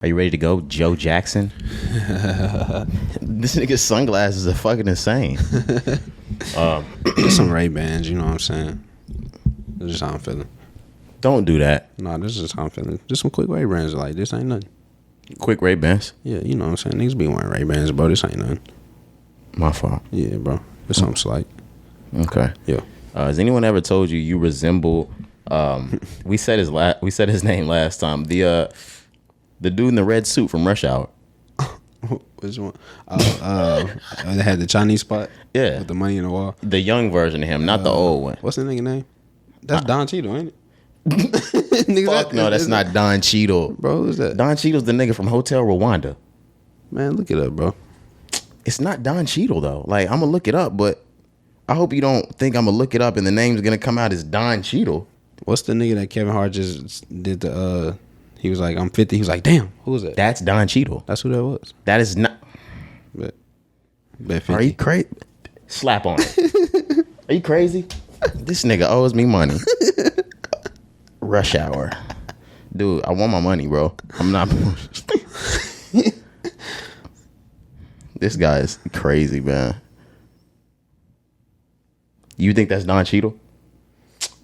Are you ready to go, Joe Jackson? This nigga's sunglasses are fucking insane. Just some Ray-Bans, you know what I'm saying? That's just how I'm feeling. Don't do that. No, this is just how I'm feeling. Just some quick Ray-Bans, like, this ain't nothing. Quick Ray-Bans? Yeah, you know what I'm saying? Niggas be wearing Ray-Bans, bro. This ain't nothing. My fault. Yeah, bro. It's something slight. Okay. Yeah. Has anyone ever told you resemble? We said his name last time. The dude in the red suit from Rush Hour. Which one? They had the Chinese spot. Yeah. With the money in the wall. The young version of him, not the old one. What's the nigga name? That's Don Cheadle, ain't it? Fuck no, that's not Don Cheadle. Bro, who's that? Don Cheadle's the nigga from Hotel Rwanda. Man, look it up, bro. It's not Don Cheadle though. Like, I'm gonna look it up, but I hope you don't think I'm gonna look it up and the name's gonna come out as Don Cheadle. What's the nigga that Kevin Hart just did the he was like, I'm 50. He was like, damn, who was that? That's Don Cheadle. That's who that was. That is not. Bet 50. Are you crazy? Slap on it. Are you crazy? This nigga owes me money. Rush Hour. Dude, I want my money, bro. I'm not. This guy is crazy, man. You think that's Don Cheadle?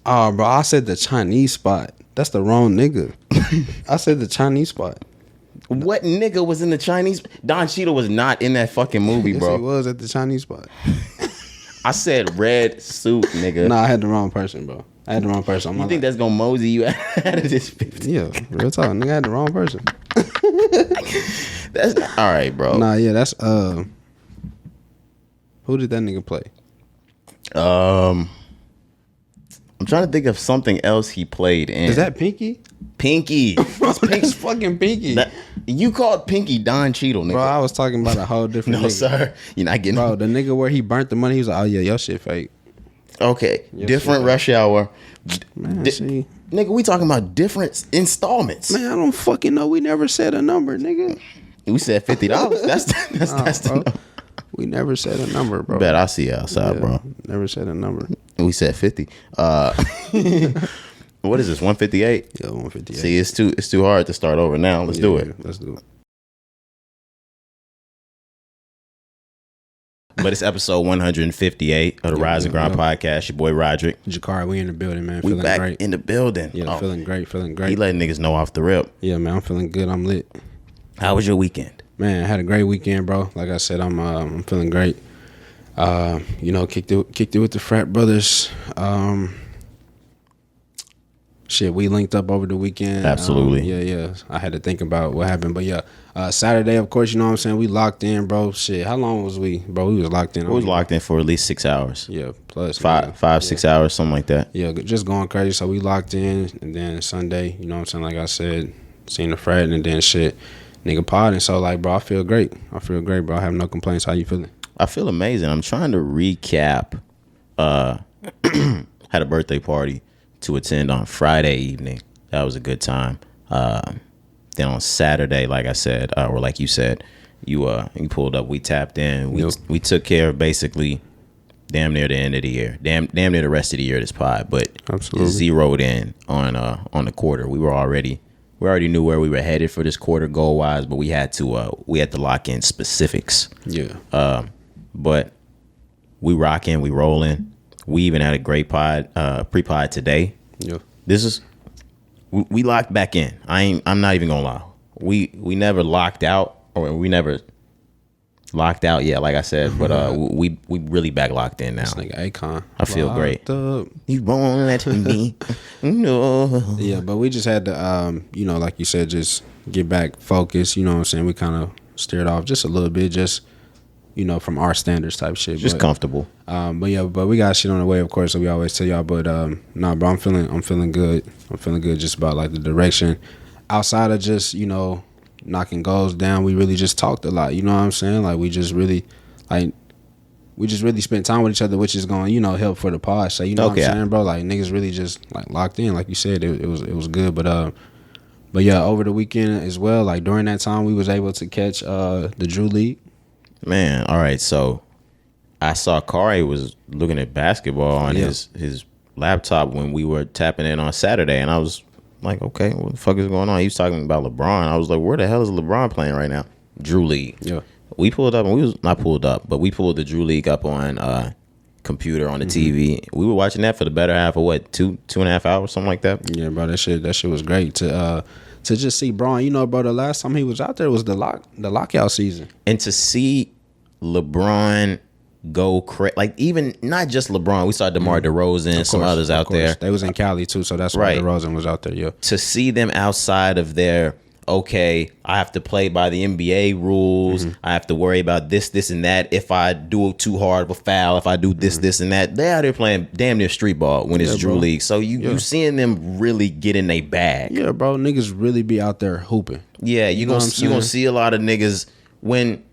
Oh, bro, I said the Chinese spot. That's the wrong nigga. I said the Chinese spot. What nigga was in the Chinese? Don Cheadle was not in that fucking movie, Yes, bro. he was at the Chinese spot. I said red suit, nigga. Nah, I had the wrong person, bro. I had the wrong person. You think that's gonna mosey you out of this 50? Yeah, real talk. Nigga, I had the wrong person. That's not, all right, bro. Nah, yeah, that's who did that nigga play? I'm trying to think of something else he played in. Is that Pinky? Pinky? That's That's fucking Pinky. You called Pinky Don Cheadle, nigga. Bro, I was talking about a whole different No, nigga. sir. You're not getting. Bro, the nigga where he burnt the money, he was like, oh yeah, your shit fake. Okay, Yes, different sir. Rush Hour. Man, Di- see. Nigga, we talking about different installments. Man, I don't fucking know. We never said a number, nigga. We said $50. That's the bro. number. We never said a number, bro. Bet I'll see you outside, Yeah, bro. Never said a number. We said 50. What is this? 158? Yeah, 158. See, it's too hard to start over now. Let's do it. Let's do it. But it's episode 158 of the Rise and Grind podcast. Your boy Roderick. Jakar, we in the building, man. We Feeling back great. in the building. Yeah, feeling great. He letting niggas know off the rip. Yeah, man, I'm feeling good. I'm lit. How was your weekend? Man, I had a great weekend, bro. Like I said, I'm feeling great. Kicked it with the frat brothers. Shit, we linked up over the weekend. Absolutely. Yeah. I had to think about what happened, but yeah. Saturday, of course, you know what I'm saying. We locked in, bro. Shit, how long was we, bro? We was locked in. We was locked in for at least 6 hours. Yeah, plus five, 6 hours, something like that. Yeah, just going crazy. So we locked in, and then Sunday, you know what I'm saying. Like I said, seen the frat, and then shit, nigga podding. So like, bro, I feel great, bro. I have no complaints. How you feeling? I feel amazing. I'm trying to recap. Had a birthday party to attend on Friday evening. That was a good time. Then on Saturday, like I said, or like you said, you pulled up. We tapped in. We took care of basically damn near the end of the year. Damn near the rest of the year. This pod, but Absolutely. Zeroed in on the quarter. We already knew where we were headed for this quarter goal wise, but we had to lock in specifics. Yeah. But we rocking, we rolling. We even had a great pod, pre-pod today. Yeah. This is we locked back in. I'm not even gonna lie. We never locked out, or we never locked out yet, like I said. But we really back locked in now. This nigga Akon. I feel great. Up. You won't let me. No. Yeah, but we just had to, like you said, just get back focused. You know what I'm saying? We kind of steered off just a little bit, just, from our standards type shit. Just comfortable. But we got shit on the way, of course, so we always tell y'all. But nah, bro, I'm feeling good. I'm feeling good just about like the direction. Outside of just, knocking goals down, we really just talked a lot. You know what I'm saying? Like we just really spent time with each other, which is going, help for the pod. So what I'm saying, bro? Like niggas really just like locked in, like you said, it was good. But yeah, over the weekend as well, like during that time, we was able to catch the Drew League. Man, all right. So I saw Cari was looking at basketball on his laptop when we were tapping in on Saturday, and I was Like, okay, what the fuck is going on? He was talking about LeBron. I was like, where the hell is LeBron playing right now? Drew League. Yeah. We pulled up, and we was not pulled up, but we pulled the Drew League up on computer on the TV. We were watching that for the better half of what, two and a half hours, something like that. Yeah, bro, that shit was great to just see Bron. You know, bro, the last time he was out there was the lockout season, and to see LeBron go crazy, like even not just LeBron, we saw DeMar DeRozan, some others out there. They was in Cali too, so that's why DeRozan was out there. Yeah, to see them outside of their, okay, I have to play by the NBA rules. I have to worry about this, and that. If I do too hard of a foul, if I do this, and that, they out there playing damn near street ball when it's Drew League. So you seeing them really get in a bag. Yeah, bro, niggas really be out there hooping. Yeah, you gonna see a lot of niggas when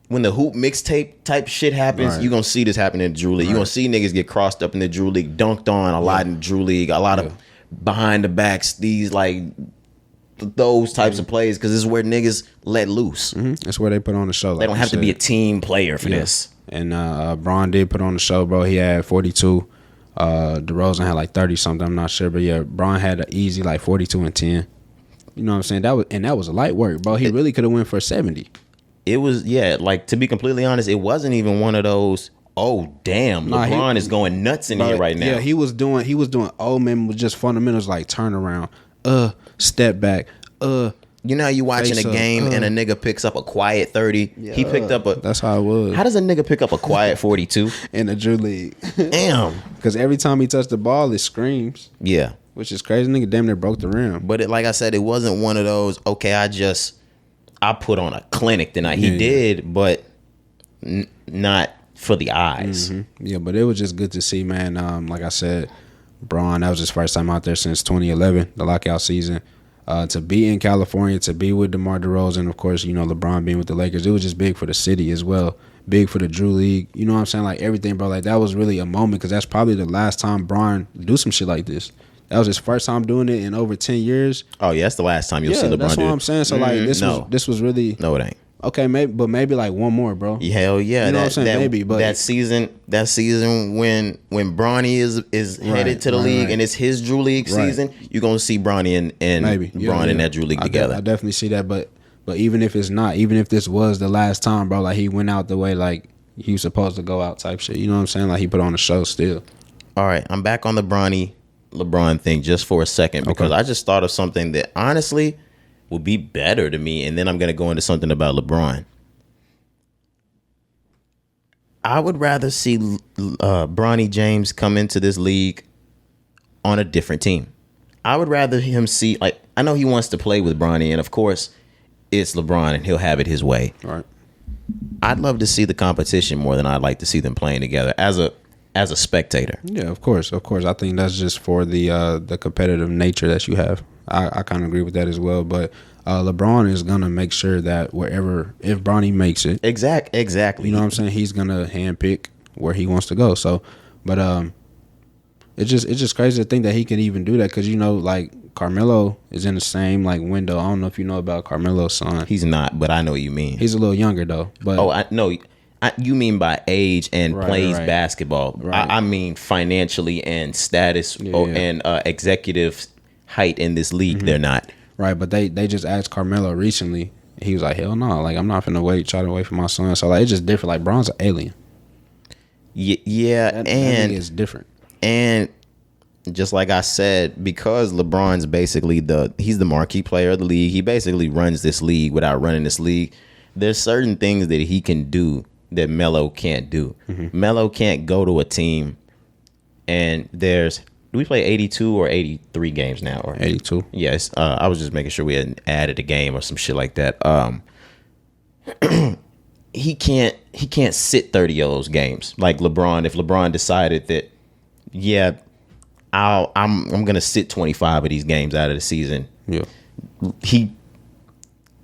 the hoop mixtape type shit happens. You gonna see this happen in Drew League. You gonna see niggas get crossed up in the Drew League, dunked on a lot in Drew League, a lot of behind the backs. These like those types of plays, because this is where niggas let loose. That's where they put on the show. Like they don't have to be a team player for this. And Bron did put on the show, bro. He had 42. DeRozan had like 30 something. I'm not sure, but yeah, Bron had an easy like 42 and 10. You know what I'm saying? That was a light work, bro. He really could have went for 70. It was, like, to be completely honest, it wasn't even one of those, oh damn, LeBron is going nuts in here right now. Yeah, he was doing old man with just fundamentals like turnaround, step back, you know how you watching a game and a nigga picks up a quiet 30? Yeah, he picked up that's how it was. How does a nigga pick up a quiet 42? In the Drew League. Damn. Because every time he touched the ball, it screams. Yeah. Which is crazy. Nigga damn near broke the rim. But like I said, it wasn't one of those, okay, I put on a clinic tonight. He did, but not for the eyes. Yeah, but it was just good to see, man. Like I said, Bron, that was his first time out there since 2011, the lockout season. To be in California, to be with DeMar DeRozan, of course, you know, LeBron being with the Lakers, it was just big for the city as well. Big for the Drew League. You know what I'm saying? Like everything, bro. Like that was really a moment, because that's probably the last time Bron do some shit like this. That was his first time doing it in over 10 years. Oh yeah, that's the last time you'll see LeBron do it. That's what I'm saying. So like this was really no, it ain't. Okay, maybe like one more, bro. Hell yeah, you know what I'm saying? Maybe, but that season when Bronny is headed to the league and it's his Drew League season, you're gonna see Bronny and Bron in that Drew League together. I definitely see that, but even if it's not, even if this was the last time, bro, like he went out the way like he was supposed to go out type shit. You know what I'm saying? Like he put on a show still. All right, I'm back on the Bronny LeBron thing just for a second, because I just thought of something that honestly would be better to me, and then I'm going to go into something about LeBron. I would rather see Bronny James come into this league on a different team. I would rather him see, like, I know he wants to play with Bronny, and of course it's LeBron and he'll have it his way. Right. I'd love to see the competition more than I'd like to see them playing together as a spectator. Yeah, of course. I think that's just for the competitive nature that you have. I kind of agree with that as well. But LeBron is gonna make sure that if Bronny makes it, exactly. You know what I'm saying? He's gonna handpick where he wants to go. So, but it's just crazy to think that he can even do that, because you know, like Carmelo is in the same like window. I don't know if you know about Carmelo's son. He's not, but I know what you mean. He's a little younger though. But I know. You mean by age and plays basketball. Right. I mean financially and status and executive height in this league. They're not. Right, but they just asked Carmelo recently. He was like, hell no. Like, I'm not finna try to wait for my son. So, like, it's just different. Like, Bron's an alien. Yeah, that it's different. And just like I said, because LeBron's basically he's the marquee player of the league. He basically runs this league without running this league. There's certain things that he can do that Melo can't do. Melo can't go to a team and do we play 82 or 83 games now? Or 82. Yes. I was just making sure we hadn't added a game or some shit like that. He can't sit 30 of those games like LeBron. If LeBron decided that, yeah, I'm gonna sit 25 of these games out of the season. Yeah.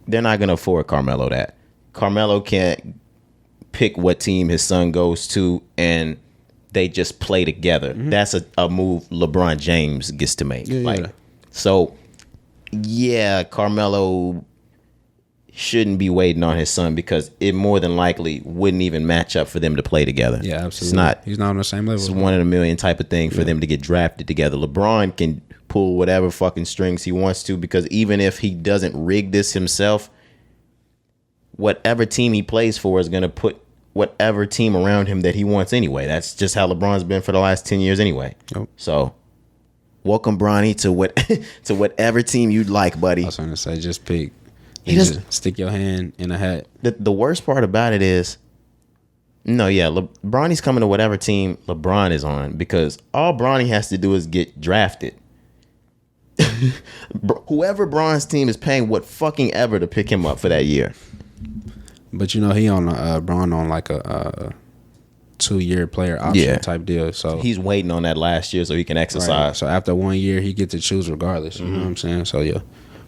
They're not gonna afford Carmelo that. Carmelo can't pick what team his son goes to and they just play together. That's a move LeBron James gets to make. So yeah, Carmelo shouldn't be waiting on his son, because it more than likely wouldn't even match up for them to play together. Yeah, absolutely. He's not on the same level. It's one in a million type of thing for them to get drafted together. LeBron can pull whatever fucking strings he wants to, because even if he doesn't rig this himself, whatever team he plays for is going to put whatever team around him that he wants anyway. That's just how LeBron's been for the last 10 years anyway. Yep. So welcome Bronny to whatever team you'd like, buddy. I was going to say, just pick. Just stick your hand in a hat. The worst part about it is, Bronny's coming to whatever team LeBron is on, because all Bronny has to do is get drafted. Whoever Bron's team is paying what fucking ever to pick him up for that year. But he on Bron on like a 2-year player option type deal. So he's waiting on that last year so he can exercise. Right. So after 1 year, he get to choose regardless. You know what I'm saying? So yeah.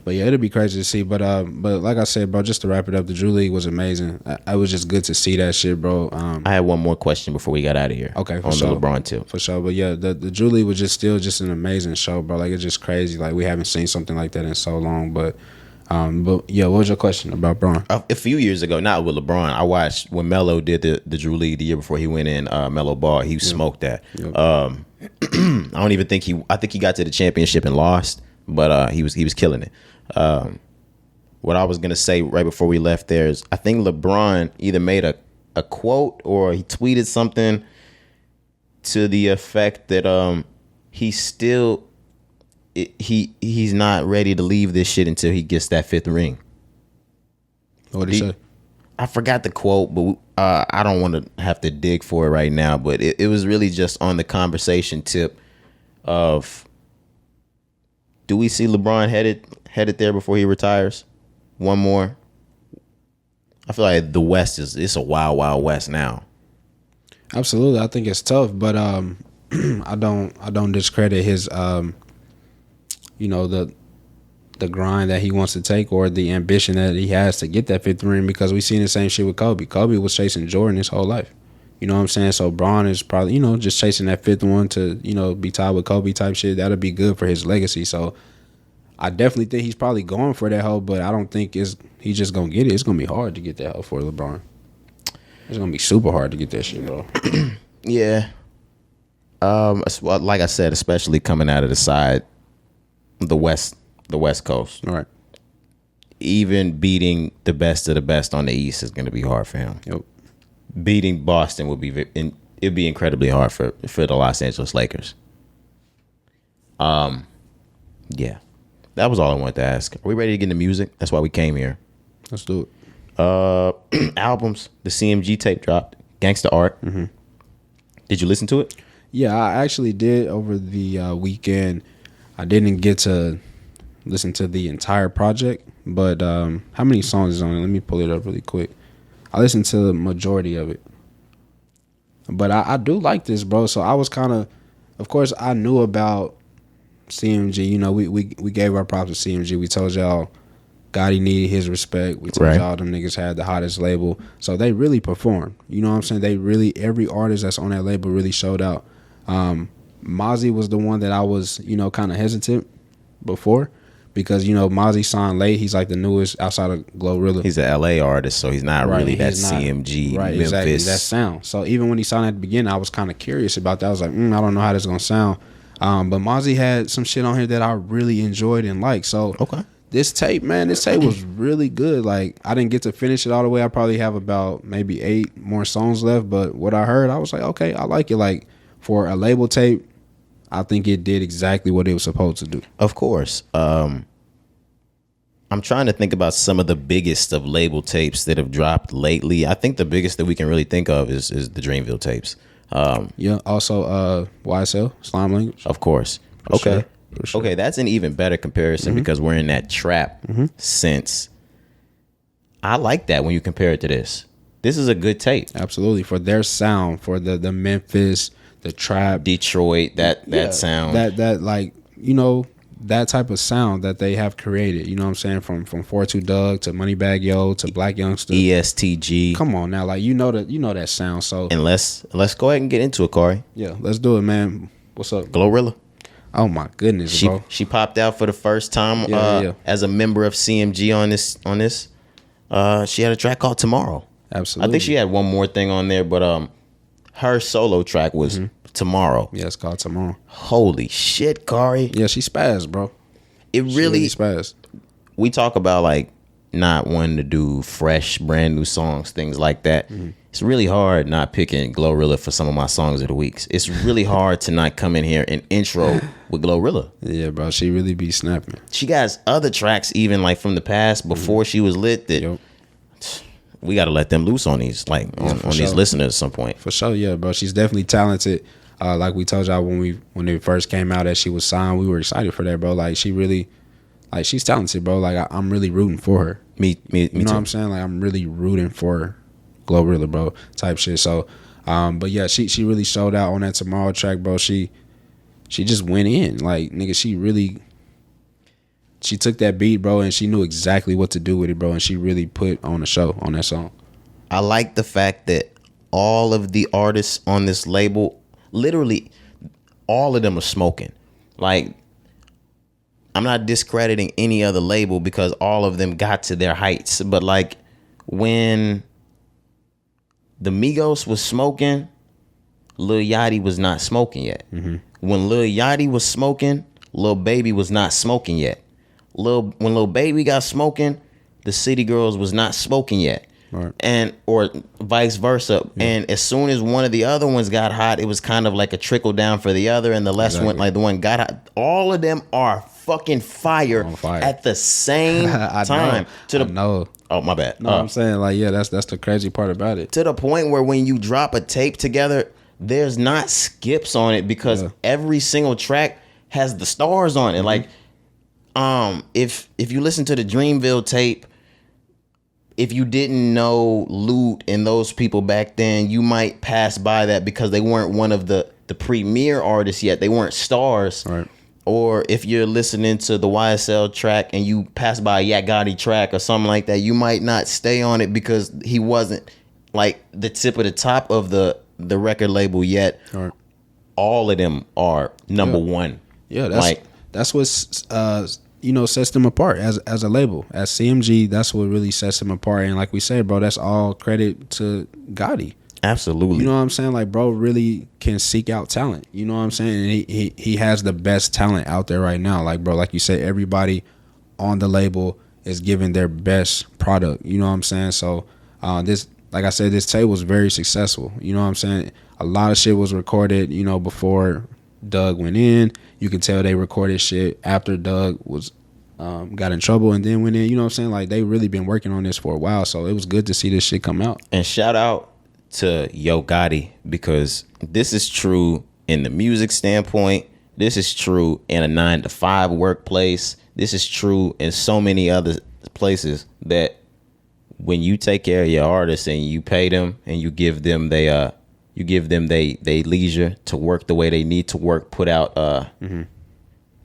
But yeah, it'll be crazy to see. But like I said, bro, just to wrap it up, the Drew League was amazing. It was just good to see that shit, bro. I had one more question before we got out of here. Okay, for sure. The LeBron tip. For sure. But yeah, the Drew League was just an amazing show, bro. Like, it's just crazy. Like, we haven't seen something like that in so long. But yeah, what was your question about Bron? A few years ago, not with LeBron, I watched when Melo did the Drew League the year before he went in Melo Ball. He smoked that. Yep. I don't even think I think he got to the championship and lost, but he was killing it. What I was gonna say right before we left there is, I think LeBron either made a quote or he tweeted something to the effect that he's not ready to leave this shit until he gets that 5th ring. What did he say? I forgot the quote, but I don't want to have to dig for it right now. But it was really just on the conversation tip of, do we see LeBron headed there before he retires? One more. I feel like the West it's a wild, wild West now. Absolutely, I think it's tough, but I don't discredit his the grind that he wants to take, or the ambition that he has to get that 5th ring, because we've seen the same shit with Kobe. Kobe was chasing Jordan his whole life. You know what I'm saying? So Bron is probably, just chasing that 5th one to, be tied with Kobe type shit. That'll be good for his legacy. So I definitely think he's probably going for that hoe, but I don't think he's just going to get it. It's going to be hard to get that hoe for LeBron. It's going to be super hard to get that shit, bro. Yeah. Like I said, especially coming out of the side, the West Coast. All right. Even beating the best of the best on the East is going to be hard for him. Yep. Beating Boston it'd be incredibly hard for the Los Angeles Lakers. Yeah. That was all I wanted to ask. Are we ready to get into music? That's why we came here. Let's do it. Albums. The CMG tape dropped. Gangsta Art. Mm-hmm. Did you listen to it? Yeah, I actually did over the weekend. I didn't get to listen to the entire project, but how many songs is on it? Let me pull it up really quick. I listened to the majority of it. But I do like this, bro. So I was of course, I knew about CMG. We gave our props to CMG. We told y'all Gotti needed his respect. We told y'all them niggas had the hottest label. So they really performed. You know what I'm saying? Every artist that's on that label really showed out. Mozzie was the one that I was, kind of hesitant before, because, Mozzie signed late. He's like the newest outside of Glorilla. He's an LA artist, so he's not really that CMG, right, Memphis. Exactly, that sound. So even when he signed at the beginning, I was kind of curious about that. I was like, I don't know how this is going to sound. But Mozzie had some shit on here that I really enjoyed and liked. So this tape was really good. Like, I didn't get to finish it all the way. I probably have about maybe 8 more songs left. But what I heard, I was like, okay, I like it. Like, for a label tape, I think it did exactly what it was supposed to do. Of course. I'm trying to think about some of the biggest of label tapes that have dropped lately. I think the biggest that we can really think of is the Dreamville tapes. Also YSL, Slime Language. Of course. Okay. Sure. Okay, that's an even better comparison, because we're in that trap sense. I like that when you compare it to this. This is a good tape. Absolutely. For their sound, for the Memphis, the trap, Detroit, that sound. That like, that type of sound that they have created. You know what I'm saying? From 4-2 Doug to Moneybagg Yo to Black Youngster. ESTG. Come on now, like that sound. So and let's go ahead and get into it, Cari. Yeah, let's do it, man. What's up? Glorilla. Oh my goodness, bro. She popped out for the first time as a member of CMG on this. She had a track called Tomorrow. Absolutely. I think she had one more thing on there, but her solo track was Tomorrow. Yeah, it's called Tomorrow. Holy shit, Cari. Yeah, she spazzed, bro. It really spazzed. We talk about like not wanting to do fresh, brand new songs, things like that. It's really hard not picking Glorilla for some of my songs of the weeks. It's really hard to not come in here and intro with Glorilla. Yeah, bro, she really be snapping. She got other tracks even like from the past before she was lit that we got to let them loose on these, like on these listeners at some point. For sure, yeah, bro. She's definitely talented. Like we told y'all when it first came out that she was signed, we were excited for that, bro. Like she really, like she's talented, bro. Like I'm really rooting for her. Me you know too. what I'm saying? Like I'm really rooting for Glorilla, bro, type shit. So, but yeah, she really showed out on that Tomorrow track, bro. She just went in, like nigga. She took that beat, bro, and she knew exactly what to do with it, bro. And she really put on a show on that song. I like the fact that all of the artists on this label, literally all of them are smoking. Like, I'm not discrediting any other label because all of them got to their heights. But like when the Migos was smoking, Lil Yachty was not smoking yet. When Lil Yachty was smoking, Lil Baby was not smoking yet. When Lil Baby got smoking, the City Girls was not smoking yet. Right. And or vice versa. Yeah. And as soon as one of the other ones got hot, it was kind of like a trickle down for the other, and the less one, like the one got hot. All of them are fucking fire at the same time. Know. Oh, my bad. No, I'm saying like, yeah, that's the crazy part about it. To the point where when you drop a tape together, there's not skips on it because every single track has the stars on it. Like, if you listen to the Dreamville tape, if you didn't know Lute and those people back then, you might pass by that because they weren't one of the premier artists yet. They weren't stars. Right. Or if you're listening to the YSL track and you pass by a Yak Gotti track or something like that, you might not stay on it because he wasn't like the tip of the top of the record label yet. Right. All of them are number one. Yeah, that's what's sets them apart as a label. As CMG, that's what really sets them apart. And like we said, bro, that's all credit to Gotti. Absolutely. You know what I'm saying? Like, bro really can seek out talent. You know what I'm saying? And he has the best talent out there right now. Like, bro, like you said, everybody on the label is giving their best product. You know what I'm saying? So this, like I said, this tape was very successful. You know what I'm saying? A lot of shit was recorded, before Doug went in. You can tell they recorded shit after Doug was got in trouble and then went in. You know what I'm saying? Like, they really been working on this for a while, so it was good to see this shit come out. And shout out to Yo Gotti, because this is true in the music standpoint. This is true in a 9-to-5 workplace. This is true in so many other places, that when you take care of your artists and you pay them and you give them they leisure to work the way they need to work, put out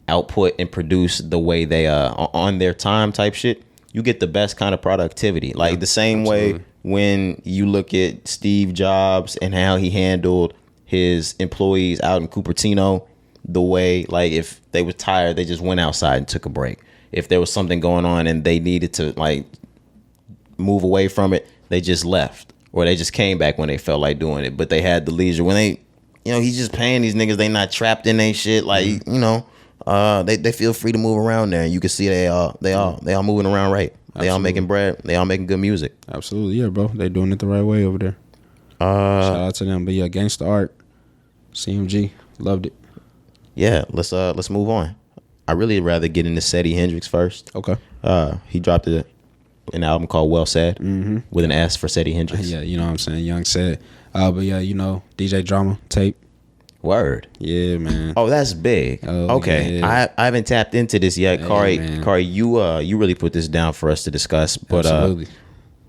output and produce the way they on their time type shit, you get the best kind of productivity. Like the same way when you look at Steve Jobs and how he handled his employees out in Cupertino, the way, like, if they were tired, they just went outside and took a break. If there was something going on and they needed to like move away from it, they just left, or they just came back when they felt like doing it. But they had the leisure when they, he's just paying these niggas. They not trapped in their shit. Like, they feel free to move around there. You can see they all moving around right. They all making bread. They all making good music. Absolutely, yeah, bro. They doing it the right way over there. Shout out to them. But yeah, Gangsta Art, CMG, loved it. Yeah, let's move on. I really rather get into Seddy Hendrinx first. Okay. He dropped an album called Well Said with an S for Seddy Hendrinx. Yeah, you know what I'm saying, Young Said. But yeah, DJ Drama tape. Word. Yeah, man. Oh, that's big. Okay. Yeah. I haven't tapped into this yet. Hey, Cari, you really put this down for us to discuss. But absolutely.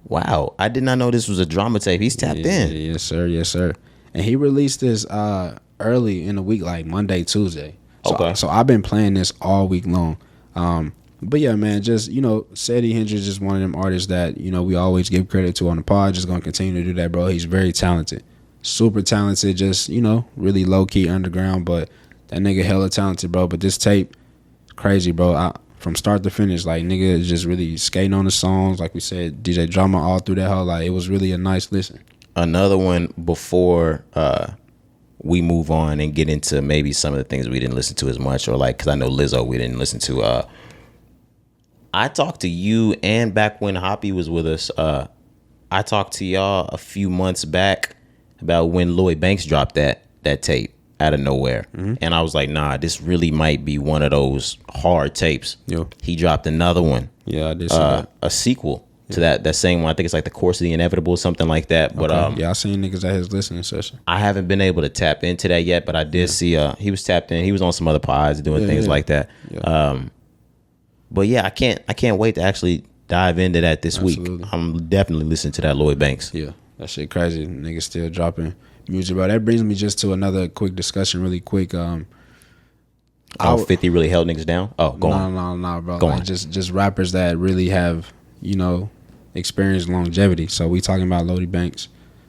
Wow, I did not know this was a drama tape. He's tapped in. Yes, sir. And he released this early in the week, like Monday, Tuesday. So I've been playing this all week long. But yeah, man, just, Seddy Hendrinx is just one of them artists that, we always give credit to on the pod. Just going to continue to do that, bro. He's very talented. Super talented, just, really low-key underground, but that nigga hella talented, bro. But this tape, crazy, bro. From start to finish, like, nigga is just really skating on the songs. Like we said, DJ Drama all through that whole, like, it was really a nice listen. Another one before we move on and get into maybe some of the things we didn't listen to as much, or like, because I know Lizzo we didn't listen to. I talked to you, and back when Hoppy was with us, I talked to y'all a few months back about when Lloyd Banks dropped that tape out of nowhere. And I was like, nah, this really might be one of those hard tapes. He dropped another one. Yeah, I did see that. A sequel to that same one. I think it's like The Course of the Inevitable, something like that. But yeah, I seen niggas at his listening session. I haven't been able to tap into that yet, but I did see he was tapped in. He was on some other pods doing things like that. But yeah, I can't wait to actually dive into that this week. I'm definitely listening to that Lloyd Banks. Yeah, that shit crazy. Niggas still dropping music, bro. That brings me just to another quick discussion, really quick. 50 really held niggas down? Oh, go on. No, bro. Go like on. Just rappers that really have, experienced longevity. So we talking about Lloyd Banks.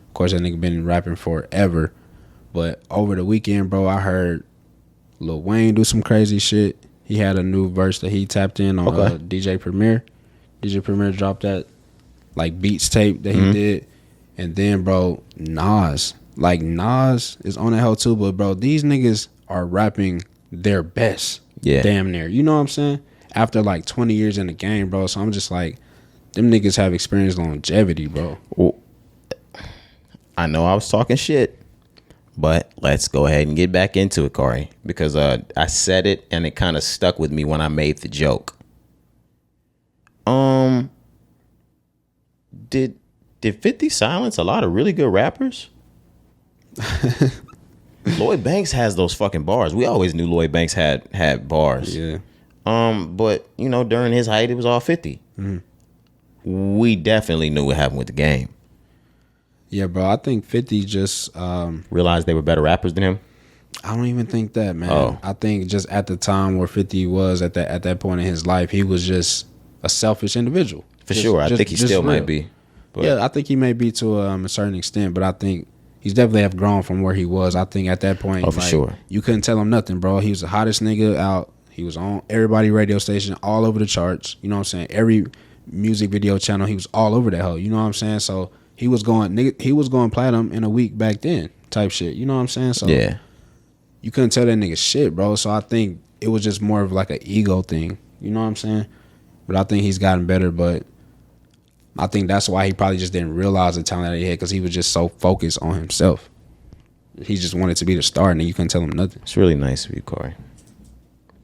Of course, that nigga been rapping forever. But over the weekend, bro, I heard Lil Wayne do some crazy shit. He had a new verse that he tapped in on DJ Premier. DJ Premier dropped that like beats tape that he did. And then, bro, Nas. Like, Nas is on that hell too. But, bro, these niggas are rapping their best. Yeah. Damn near. You know what I'm saying? After like 20 years in the game, bro. So I'm just like, them niggas have experienced longevity, bro. Well, I know I was talking shit, but let's go ahead and get back into it, Cari, because I said it and it kind of stuck with me when I made the joke. Did 50 silence a lot of really good rappers? Lloyd Banks has those fucking bars. We always knew Lloyd Banks had bars. Yeah. But during his height, it was all 50. We definitely knew what happened with the game. Yeah, bro. I think 50 just Realized they were better rappers than him. I don't even think that, man. I think just at the time where 50 was at that point in his life, he was just a selfish individual. For sure. I think he still might be. But yeah, I think he may be to a certain extent, but I think he's definitely have grown from where he was. I think at that point, for sure, you couldn't tell him nothing, bro. He was the hottest nigga out. He was on everybody radio station, all over the charts. You know what I'm saying? Every music video channel, he was all over that hell. You know what I'm saying? So he was going platinum in a week back then, type shit. You know what I'm saying? So yeah, you couldn't tell that nigga shit, bro. So I think it was just more of like an ego thing. You know what I'm saying? But I think he's gotten better, but I think that's why he probably just didn't realize the talent that he had, because he was just so focused on himself. He just wanted to be the star, and you couldn't tell him nothing. It's really nice of you, Cari.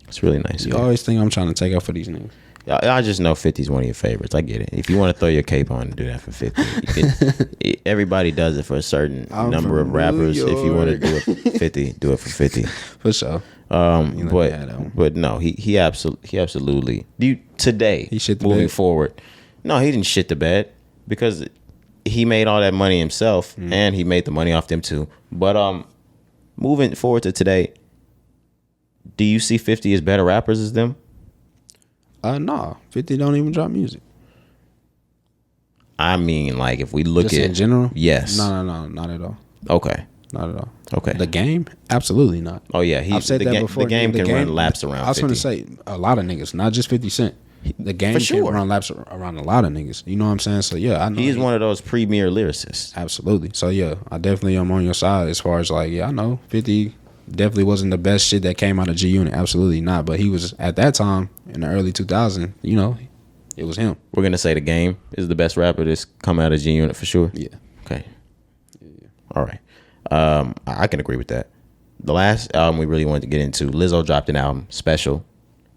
It's really nice. You always think I'm trying to take up for these niggas. I just know 50's one of your favorites. I get it. If you want to throw your cape on and do that for 50, everybody does it for a certain number of rappers. If you want to do it for 50, do it for 50. For sure. But no, he absolutely. Today, he shit the moving bed. forward. No, he didn't shit the bed, because he made all that money himself, and he made the money off them too. But moving forward to today, do you see 50 as better rappers as them? Nah. 50 don't even drop music. I mean, like, if we look Just at in general? yes. No, not at all. Okay. Not at all. Okay. The game? Absolutely not. Oh yeah, I've said that before. The game can run laps around 50. I was going to say a lot of niggas, not just 50 Cent. The game can run laps around a lot of niggas. You know what I'm saying? So yeah, I know he's one of those premier lyricists. Absolutely. So yeah, I definitely am on your side as far as like, yeah, I know 50 definitely wasn't the best shit that came out of G Unit. Absolutely not. But he was at that time in the early 2000s. It was him. We're gonna say the game is the best rapper that's come out of G Unit for sure. Yeah. Okay. Yeah. All right. I can agree with that. The last album we really wanted to get into, Lizzo dropped an album, Special,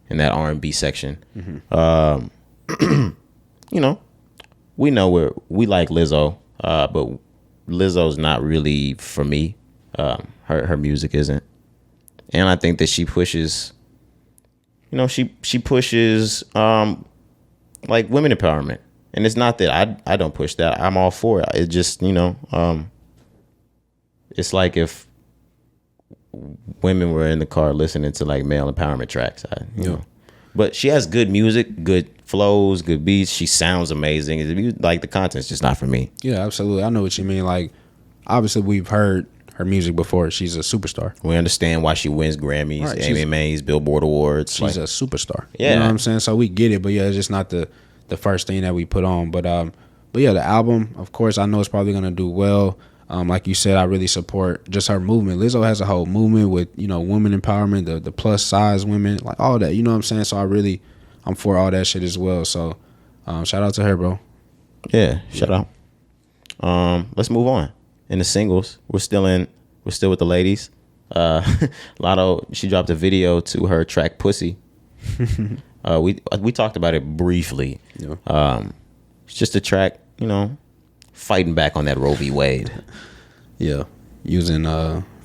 in that R&B section. We know we like Lizzo, but Lizzo's not really for me. Her music isn't, and I think that she pushes. She pushes like women empowerment, and it's not that I don't push that. I'm all for it. It just it's like if women were in the car listening to like male empowerment tracks. But she has good music, good flows, good beats. She sounds amazing. Like, the content's just not for me. Yeah, absolutely. I know what you mean. Like, obviously we've heard her music before. She's a superstar. We understand why she wins Grammys, right, AMAs, Billboard Awards. She's a superstar. Yeah. You know what I'm saying? So we get it, but yeah, it's just not the first thing that we put on. But yeah, the album, of course, I know it's probably gonna do well. Like you said, I really support just her movement. Lizzo has a whole movement with, you know, women empowerment, the plus size women, like all that. You know what I'm saying? So I'm for all that shit as well. So shout out to her, bro. Yeah, shout out. Let's move on. In the singles, we're still with the ladies. Lotto, she dropped a video to her track "Pussy." We talked about it briefly. Yeah. It's just a track, you know, fighting back on that Roe v. Wade. Yeah, using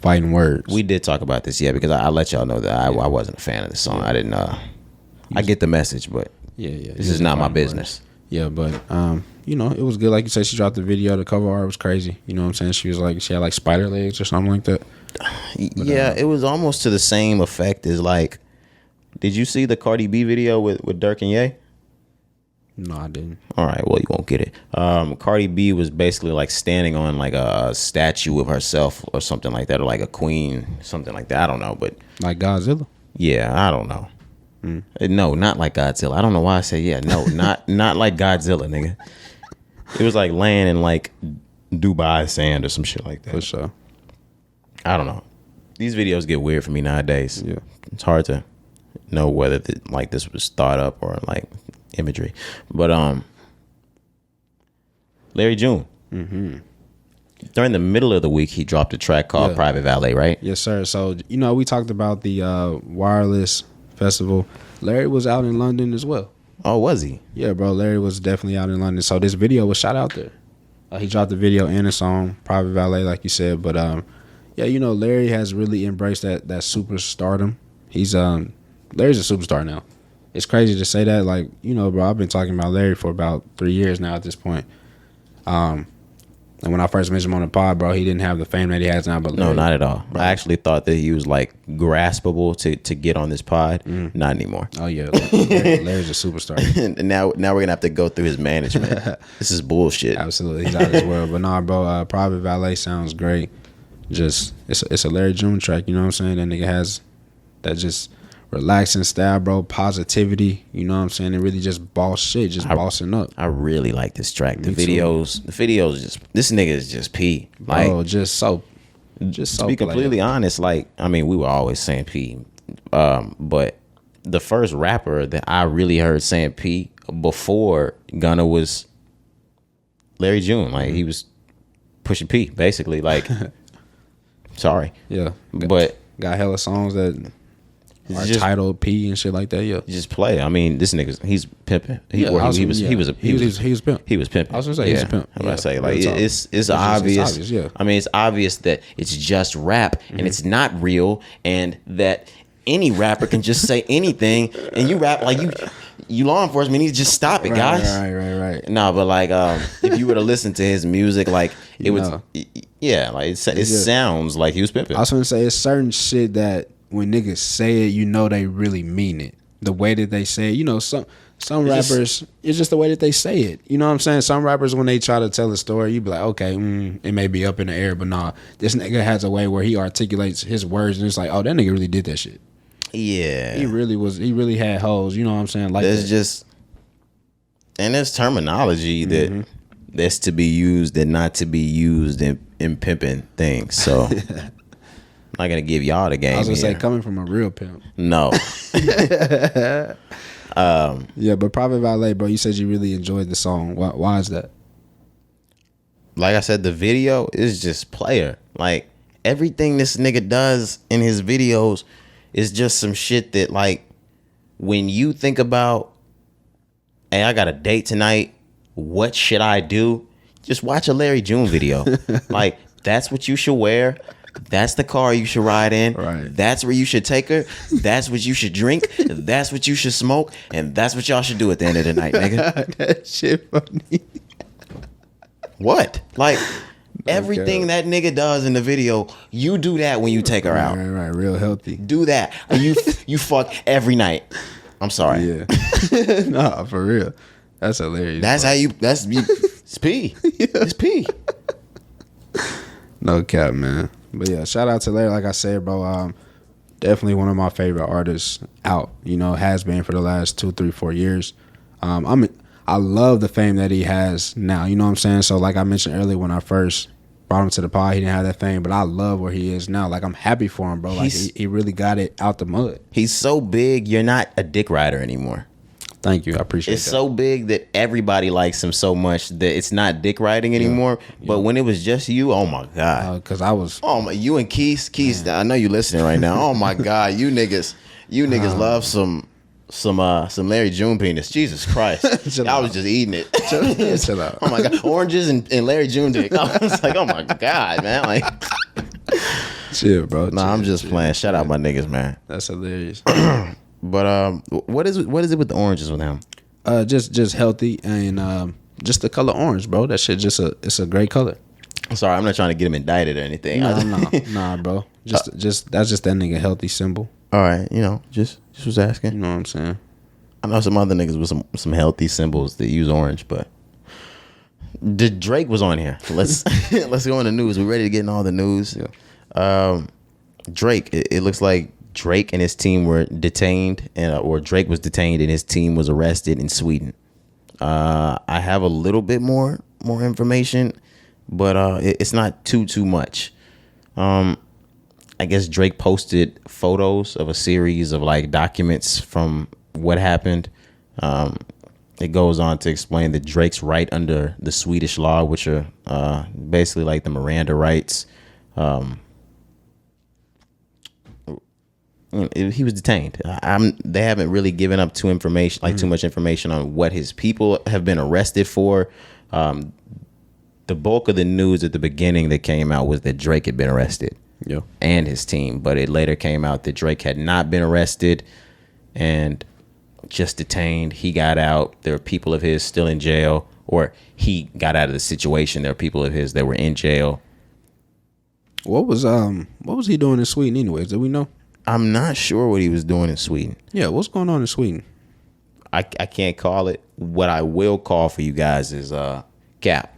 fighting words. We did talk about this, yeah, because I let y'all know that I wasn't a fan of the song. I didn't. I get the message, but this is not my business. Words. Yeah, but you know, it was good. Like you said, she dropped the video. The cover art was crazy. You know what I'm saying? She had like spider legs or something like that. But, yeah, it was almost to the same effect as like. Did you see the Cardi B video with Dirk and Ye? No, I didn't. All right, well, you won't get it. Cardi B was basically like standing on like a statue of herself or something like that, or like a queen, something like that. I don't know, but like Godzilla. Yeah, I don't know. No, not like Godzilla. I don't know why I say yeah. No, not like Godzilla, nigga. It was like laying in like Dubai sand or some shit like that. For sure. I don't know. These videos get weird for me nowadays. Yeah, it's hard to know whether this was thought up or like imagery. But Larry June. Mm-hmm. During the middle of the week, he dropped a track called Private Valet, right? Yes, sir. So, you know, we talked about the Wireless Festival. Larry was out in London as well. Oh, was he? Yeah, bro. Larry was definitely out in London. So this video was shot out there. He dropped the video and a song, Private Valet, like you said. But, yeah, you know, Larry has really embraced that superstardom. He's Larry's a superstar now. It's crazy to say that. Like, you know, bro, I've been talking about Larry for about 3 years now at this point. And when I first mentioned him on the pod, bro, he didn't have the fame that he has now. But Larry, no, not at all. Bro. I actually thought that he was like graspable to get on this pod. Not anymore. Oh yeah, Larry's a superstar. And now we're gonna have to go through his management. This is bullshit. Absolutely, he's out of this world. But nah, bro, Private Valet sounds great. Just it's a Larry June track. You know what I'm saying? That nigga has that just relaxing style, bro. Positivity. You know what I'm saying? And really just boss shit, just bossing up. I really like this track. The videos just this nigga is just P. Like, oh, just so. To be completely honest, like, I mean, we were always saying P, but the first rapper that I really heard saying P before Gunna was Larry June. Like, he was pushing P, basically. Like, sorry, yeah, but got hella songs that are titled P and shit like that. Yeah, just play. I mean, this nigga, he's pimping. He was pimp. He was pimping. I was gonna say he's a pimp. I'm gonna say like it's obvious. Yeah. I mean, it's obvious that it's just rap and it's not real, and that any rapper can just say anything, and you rap like you law enforcement need to just stop it, guys. Right. No, but like if you were to listen to his music, like it was, yeah, like it sounds like he was pimping. I was gonna say it's certain shit that when niggas say it, you know they really mean it. The way that they say it, you know, some rappers, it's just the way that they say it. You know what I'm saying? Some rappers, when they try to tell a story, you be like, okay, it may be up in the air, but nah, this nigga has a way where he articulates his words, and it's like, oh, that nigga really did that shit. Yeah, he really had hoes. You know what I'm saying? Like, there's there's terminology that's to be used and not to be used in pimping things. So. I'm not gonna give y'all the game. I was gonna say, coming from a real pimp. No. Yeah, but Private Valet, bro, you said you really enjoyed the song. Why is that? Like I said, the video is just player. Like, everything this nigga does in his videos is just some shit that, like, when you think about, hey, I got a date tonight, what should I do? Just watch a Larry June video. Like, that's what you should wear. That's the car you should ride in. Right. That's where you should take her. That's what you should drink. That's what you should smoke. And that's what y'all should do at the end of the night, nigga. That shit funny. What? Like, everything that nigga does in the video, you do that when you take her out. Right. Real healthy. Do that. You fuck every night. I'm sorry. Yeah. Nah, for real. That's hilarious. That's how you. It's P. Yeah. It's P. No cap, man. But yeah, shout out to Larry. Like I said, bro, definitely one of my favorite artists out. You know, has been for the last 2, 3, 4 years. I love the fame that he has now. You know what I'm saying? So like I mentioned earlier when I first brought him to the pod. He didn't have that fame, but I love where he is now. Like, I'm happy for him, bro. Like, he really got it out the mud. He's so big, you're not a dick rider anymore. Thank you. I appreciate it. It's so big that everybody likes him so much that it's not dick riding anymore. Yeah. But when it was just you, oh my God. Because I was. Oh, my, you and Keith, I know you listening right now. Oh my God. You niggas love some Larry June penis. Jesus Christ. I was just eating it. Chill out. Oh my God. Oranges and Larry June dick. I was like, oh my God, man. Like, chill, bro. Nah, I'm just playing. Shout out my niggas, man. That's hilarious. But what is it with the oranges with him? Just healthy and just the color orange, bro. That shit it's a great color. I'm sorry, I'm not trying to get him indicted or anything. Nah, bro. That's just that nigga healthy symbol. All right, just was asking. You know what I'm saying? I know some other niggas with some healthy symbols that use orange, but Drake was on here. Let's go on the news. We ready to get in all the news? Yeah. Drake. It looks like Drake and his team were detained, or Drake was detained and his team was arrested in Sweden. I have a little bit more information, but it's not too much. I guess Drake posted photos of a series of like documents from what happened. It goes on to explain that Drake's right under the Swedish law, which are basically like the Miranda rights. He was detained. They haven't really given up too much information on what his people have been arrested for. The bulk of the news at the beginning that came out was that Drake had been arrested, and his team. But it later came out that Drake had not been arrested and just detained. He got out. There are people of his still in jail, or he got out of the situation. There are people of his that were in jail. What was he doing in Sweden anyways? Do we know? I'm not sure what he was doing in Sweden. Yeah, what's going on in Sweden? I can't call it. What I will call for you guys is cap.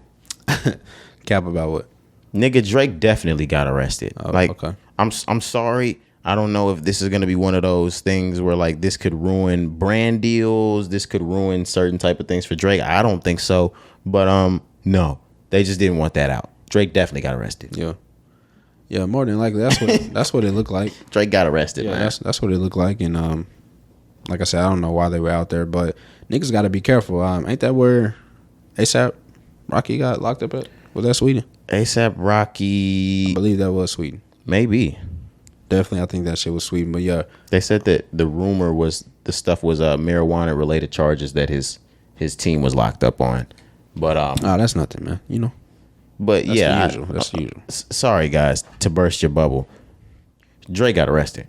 Cap about what? Nigga, Drake definitely got arrested. Okay. I'm sorry. I don't know if this is gonna be one of those things where like this could ruin brand deals. This could ruin certain type of things for Drake. I don't think so. But no, they just didn't want that out. Drake definitely got arrested. Yeah, more than likely that's what it looked like. Drake got arrested. Yeah, man. that's what it looked like. And like I said, I don't know why they were out there, but niggas got to be careful. Ain't that where ASAP Rocky got locked up at? Was that Sweden? ASAP Rocky, I believe that was Sweden. Maybe. Definitely, I think that shit was Sweden. But yeah, they said that the rumor was the stuff was marijuana related charges that his team was locked up on. But that's nothing, man. But that's yeah, the usual. That's the usual. Sorry guys to burst your bubble. Drake got arrested.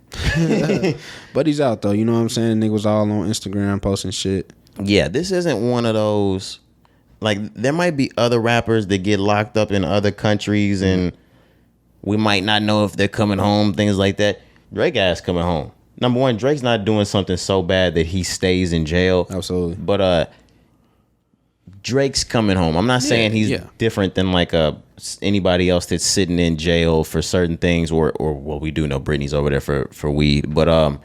But he's out though, you know what I'm saying? Nigga was all on Instagram posting shit. Yeah, this isn't one of those, like, there might be other rappers that get locked up in other countries and we might not know if they're coming home, things like that. Drake ass coming home. Number one, Drake's not doing something so bad that he stays in jail. Absolutely. But Drake's coming home. I'm not saying he's different than like anybody else that's sitting in jail for certain things, or well, we do know Britney's over there for weed, but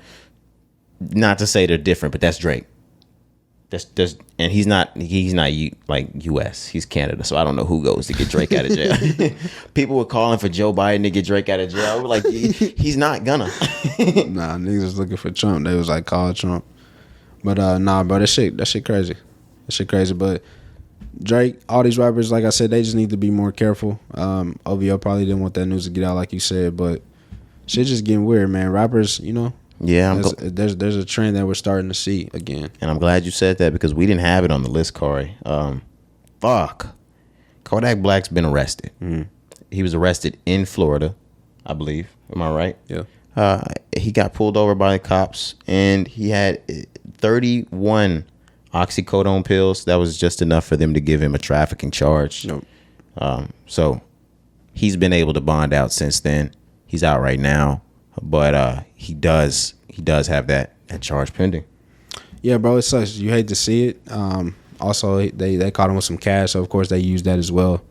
not to say they're different, but that's Drake. That's and he's not like U.S. He's Canada, so I don't know who goes to get Drake out of jail. People were calling for Joe Biden to get Drake out of jail. We're like, he's not gonna. Nah, niggas was looking for Trump. They was like, call Trump. But nah, bro, that shit crazy. That shit crazy. But Drake, all these rappers, like I said, they just need to be more careful. OVO probably didn't want that news to get out, like you said, but shit just getting weird, man. Rappers, Yeah, there's a trend that we're starting to see again. And I'm glad you said that because we didn't have it on the list, Corey. Kodak Black's been arrested. Mm-hmm. He was arrested in Florida, I believe. Am I right? Yeah. He got pulled over by the cops, and he had 31 oxycodone pills. That was just enough for them to give him a trafficking charge. Nope. So he's been able to bond out since then. He's out right now. But he does have that charge pending. Yeah, bro, it sucks. You hate to see it. Also, they caught him with some cash, so of course they used that as well.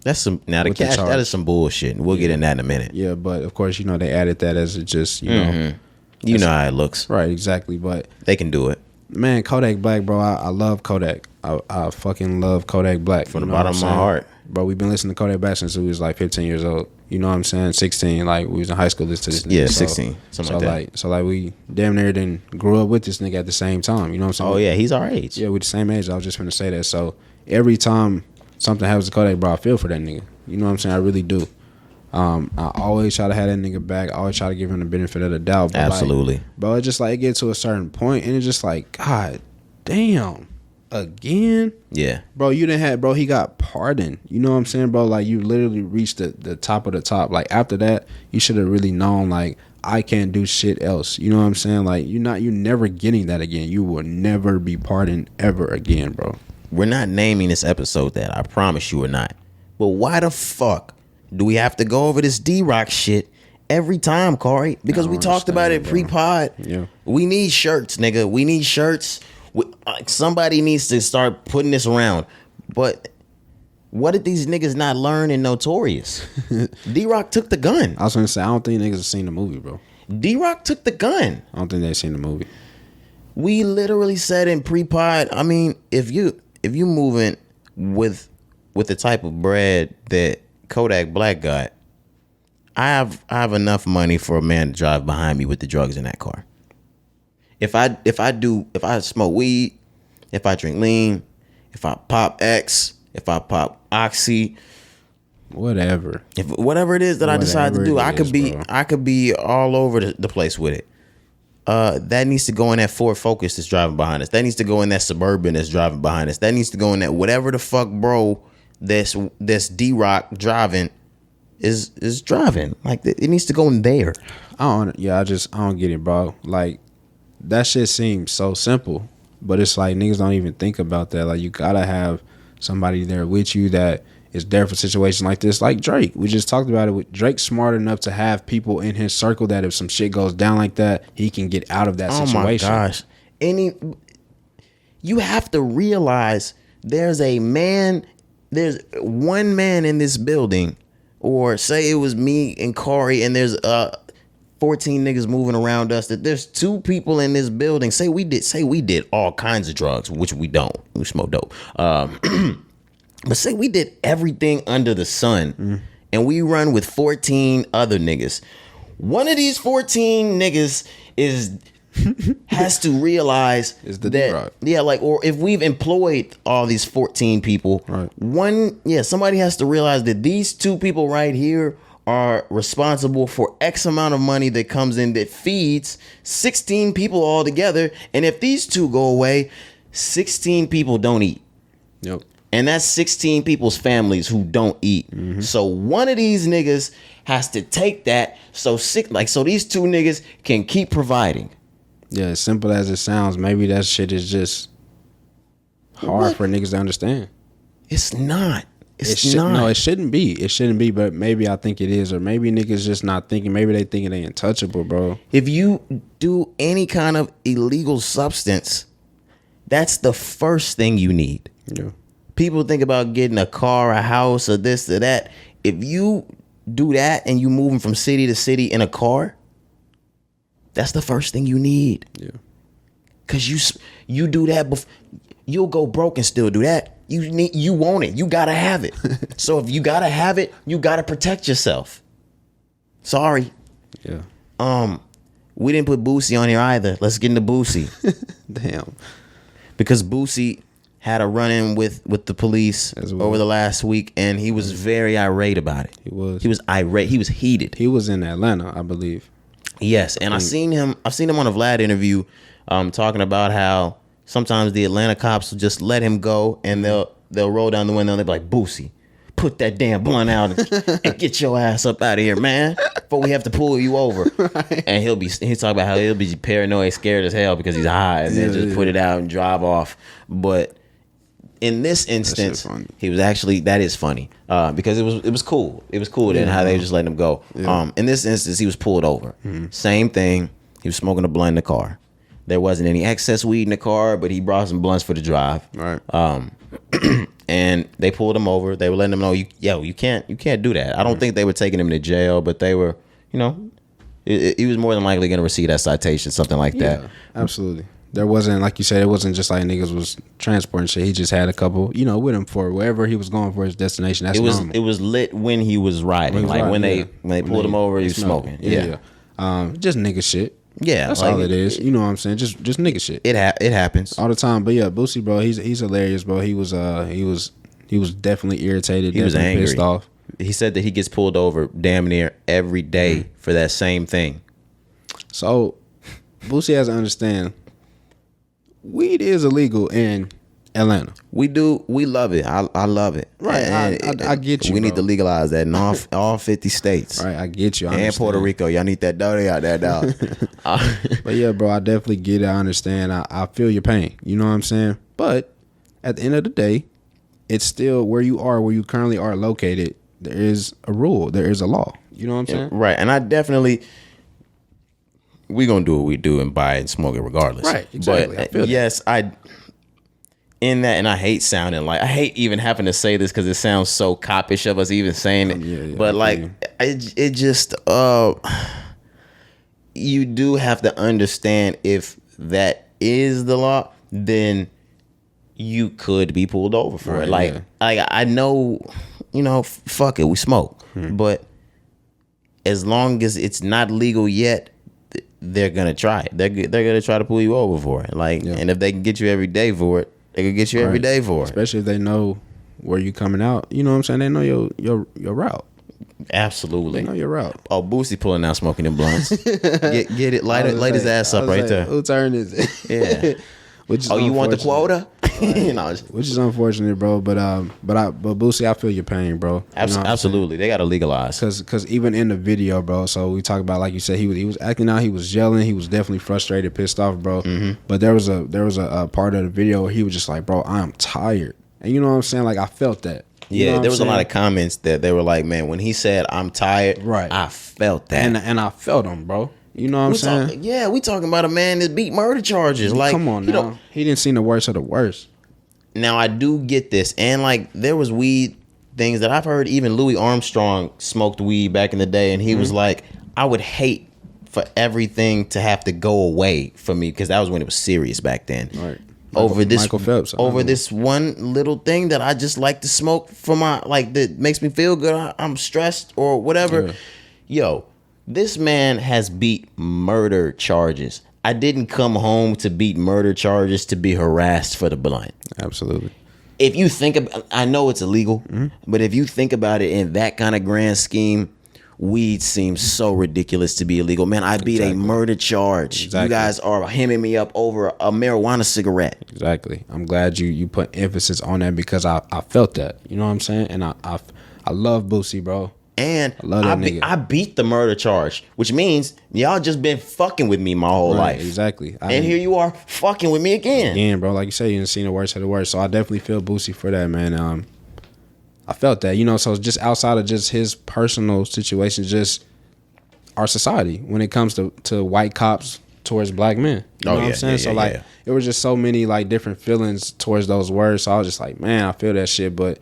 That's some the cash. That is some bullshit, and we'll get in that in a minute. Yeah, but of course they added that as just you know how it looks. Right, exactly. But they can do it. Man, Kodak Black, bro. I love Kodak. I fucking love Kodak Black. From the bottom of my heart. Bro, we've been listening to Kodak Black since we was like 15 years old. You know what I'm saying? 16. Like, we was in high school listening to this nigga. Yeah, 16. Something like that. So, we damn near didn't grow up with this nigga at the same time. You know what I'm saying? Oh, yeah. He's our age. Yeah, we're the same age. I was just finna say that. So, every time something happens to Kodak, bro, I feel for that nigga. You know what I'm saying? I really do. I always try to have that nigga back. I always try to give him the benefit of the doubt. But absolutely. Like, bro, it just like, it gets to a certain point, and it's just like, God damn. Again? Yeah. Bro, you didn't have, bro, he got pardoned. You know what I'm saying, bro? Like, you literally reached the top of the top. Like, after that, you should have really known, like, I can't do shit else. You know what I'm saying? Like, you're never getting that again. You will never be pardoned ever again, bro. We're not naming this episode that. I promise you we're not. But why the fuck do we have to go over this D-Rock shit every time, Cari? Because we talked about it pre-pod. Yeah. We need shirts, nigga. We need shirts. Somebody needs to start putting this around. But what did these niggas not learn in Notorious? D-Rock took the gun. I was gonna say, I don't think niggas have seen the movie, bro. D-Rock took the gun. I don't think they've seen the movie. We literally said in pre-pod, I mean, if you moving with the type of bread that Kodak Black got, I have enough money for a man to drive behind me with the drugs in that car. If I smoke weed, if I drink lean, if I pop X, if I pop Oxy, whatever it is that I decide to do, I could be all over the place with it. That needs to go in that Ford Focus that's driving behind us. That needs to go in that Suburban that's driving behind us. That needs to go in that whatever the fuck, bro, that's D-Rock driving is driving. Like, it needs to go in there. I don't get it, bro. Like, that shit seems so simple, but it's like niggas don't even think about that. Like, you gotta have somebody there with you that is there for situations like this. Like Drake, we just talked about it. Drake's smart enough to have people in his circle that if some shit goes down like that, he can get out of that situation. Oh my gosh! You have to realize there's one man in this building, or say it was me and Cari, and there's 14 niggas moving around us, that there's 2 people in this building. Say we did all kinds of drugs, which we don't. We smoke dope. But say we did everything under the sun, and we run with 14 other niggas. One of these 14 niggas has to realize is the that, yeah, like, or if we've employed all these 14 people, right. Somebody has to realize that these 2 people right here are responsible for X amount of money that comes in that feeds 16 people all together. And if these 2 go away, 16 people don't eat. Yep. And that's 16 people's families who don't eat. Mm-hmm. So one of these niggas has to take that. So these 2 niggas can keep providing. Yeah, as simple as it sounds, maybe that shit is just hard for niggas to understand. It's not. It's not. No, it shouldn't be. It shouldn't be, but maybe I think it is. Or maybe niggas just not thinking. Maybe they thinking they untouchable, bro. If you do any kind of illegal substance, that's the first thing you need. Yeah. People think about getting a car, a house, or this or that. If you do that and you moving from city to city in a car, that's the first thing you need. Yeah. Cause you do that, you'll go broke and still do that. You want it. You gotta have it. So if you gotta have it, you gotta protect yourself. Sorry. Yeah. We didn't put Boosie on here either. Let's get into Boosie. Damn. Because Boosie had a run-in with the police over the last week, and he was very irate about it. He was irate. He was heated. He was in Atlanta, I believe. Yes, and I've seen him on a Vlad interview, talking about how sometimes the Atlanta cops will just let him go, and they'll roll down the window and they'll be like, Boosie, put that damn blunt out and get your ass up out of here, man, before we have to pull you over. Right. And he'll talk about how he'll be paranoid, scared as hell because he's high, and then just put it out and drive off. But in this instance, he was actually, that is funny, because it was cool. It was cool then how they just let him go. Yeah. In this instance, he was pulled over. Mm-hmm. Same thing. He was smoking a blunt in the car. There wasn't any excess weed in the car, but he brought some blunts for the drive. Right. And they pulled him over. They were letting him know, you can't do that. I don't think they were taking him to jail, but they were, he was more than likely going to receive that citation, something like that. Absolutely. There wasn't, like you said, it wasn't just like niggas was transporting shit. He just had a couple, you know, with him for wherever he was going for his destination. That's normal. It was lit when he was riding. When they pulled him over, he was smoking. Yeah. Just nigga shit. Yeah, that's all it is. You know what I'm saying? Just nigga shit. It happens all the time. But yeah, Boosie, bro, he's hilarious, bro. He was definitely irritated. He was angry, pissed off. He said that he gets pulled over damn near every day for that same thing. So Boosie has to understand, weed is illegal in Atlanta. We love it. I love it. Right. I get you. We need to legalize that in all 50 states. Right. I get you. And Puerto Rico. Y'all need that dirty out there, dog. But yeah, bro, I definitely get it. I understand. I feel your pain. You know what I'm saying? But at the end of the day, it's still where you currently are located. There is a rule. There is a law. You know what I'm saying? Right. And I definitely, we gonna do what we do and buy it and smoke it regardless. Right. Exactly. But yes, in that, and I hate sounding like, I hate even having to say this because it sounds so coppish of us even saying it. But like, it just, you do have to understand, if that is the law, then you could be pulled over for it. Like I know, you know, fuck it, we smoke. But as long as it's not legal yet, they're gonna try it. They're gonna try to pull you over for it. Like, and if they can get you every day for it, they can get you every day for it. Especially if they know where you coming out. You know what I'm saying? They know your route. Absolutely. They know your route. Oh, Boosie pulling out smoking them blunts. get it, light his ass up right there. Who turned is it? Yeah. You want the quota? You know, which is unfortunate, bro. But Boosie, I feel your pain, bro. Absolutely, they gotta legalize. Cause even in the video, bro. So we talk about, like you said, he was acting out, he was yelling, he was definitely frustrated, pissed off, bro. But there was a part of the video where he was just like, bro, I'm tired, and you know what I'm saying? Like, I felt that. You know there was a lot of comments that they were like, man, when he said I'm tired, I felt that, and I felt him, bro. You know what I'm saying? We talking about a man that beat murder charges. Like, come on now. He didn't see the worst of the worst. Now, I do get this. And, like, there was weed things that I've heard. Even Louis Armstrong smoked weed back in the day. And he was like, I would hate for everything to have to go away for me. Because that was when it was serious back then. Right. Michael Phelps. Over this one little thing that I just like to smoke for my, like, that makes me feel good. I'm stressed or whatever. Yo. This man has beat murder charges. I didn't come home to beat murder charges to be harassed for the blunt. Absolutely. If you think about, I know it's illegal, but if you think about it in that kind of grand scheme, weed seems so ridiculous to be illegal. Man, I beat a murder charge. Exactly. You guys are hemming me up over a marijuana cigarette. Exactly. I'm glad you put emphasis on that, because I felt that. You know what I'm saying? And I love Boosie, bro. And I beat the murder charge, which means y'all just been fucking with me my whole life. Exactly. And here you are fucking with me again. Again, bro. Like you said, you didn't see the worst of the worst. So I definitely feel Boosie for that, man. I felt that, you know. So just outside of just his personal situation, just our society when it comes to white cops towards black men. You know what I'm saying? So like, it was just so many like different feelings towards those words. So I was just like, man, I feel that shit, but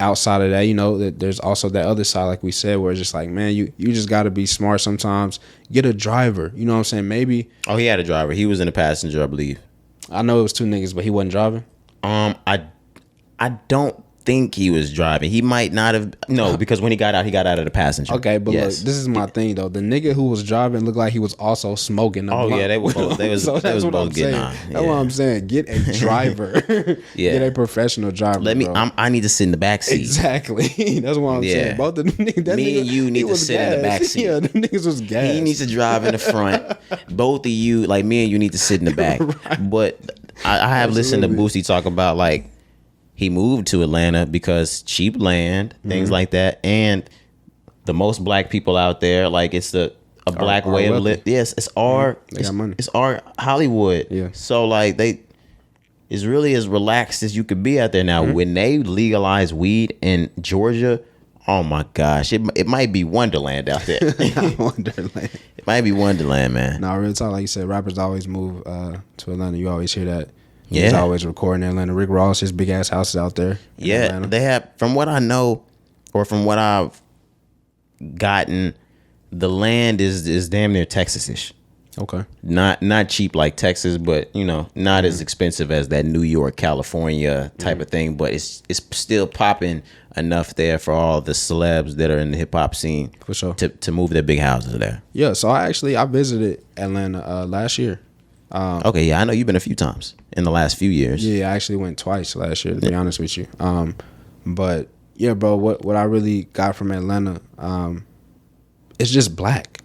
outside of that, you know, that there's also that other side, like we said, where it's just like, man, you just got to be smart sometimes. Get a driver. You know what I'm saying? Maybe. Oh, he had a driver. He was in the passenger, I believe. I know it was two niggas, but he wasn't driving. I don't think he was driving. He might not have. No, because when he got out of the passenger. Okay, but look, this is my thing though. The nigga who was driving looked like he was also smoking. They was both getting on. That's what I'm saying. Get a driver. Get a professional driver. I need to sit in the back seat. Exactly. That's what I'm saying. Both the niggas. Me and you need to sit in the back seat. Yeah, the niggas was gas. He needs to drive in the front. Both of you, like me and you, need to sit in the back. But I have listened to Boosie talk about like, he moved to Atlanta because cheap land, things like that, and the most black people out there. Like, it's a black way of living. Yes, it's our. They got money. It's our Hollywood. Yeah. So like it's really as relaxed as you could be out there now. When they legalize weed in Georgia, oh my gosh, it might be Wonderland out there. Wonderland. It might be Wonderland, man. No, real talk. Like you said, rappers always move to Atlanta. You always hear that. He's always recording in Atlanta. Rick Ross, his big ass house is out there. Yeah, they have. From what I know, or from what I've gotten, the land is damn near Texas-ish. Okay. Not cheap like Texas, but not as expensive as that New York, California type of thing. But it's still popping enough there for all the celebs that are in the hip hop scene For sure. to move their big houses there. Yeah. So I visited Atlanta last year. Okay, yeah, I know you've been a few times in the last few years. Yeah, I actually went twice last year, to be honest with you. But yeah, bro, what I really got from Atlanta, it's just black.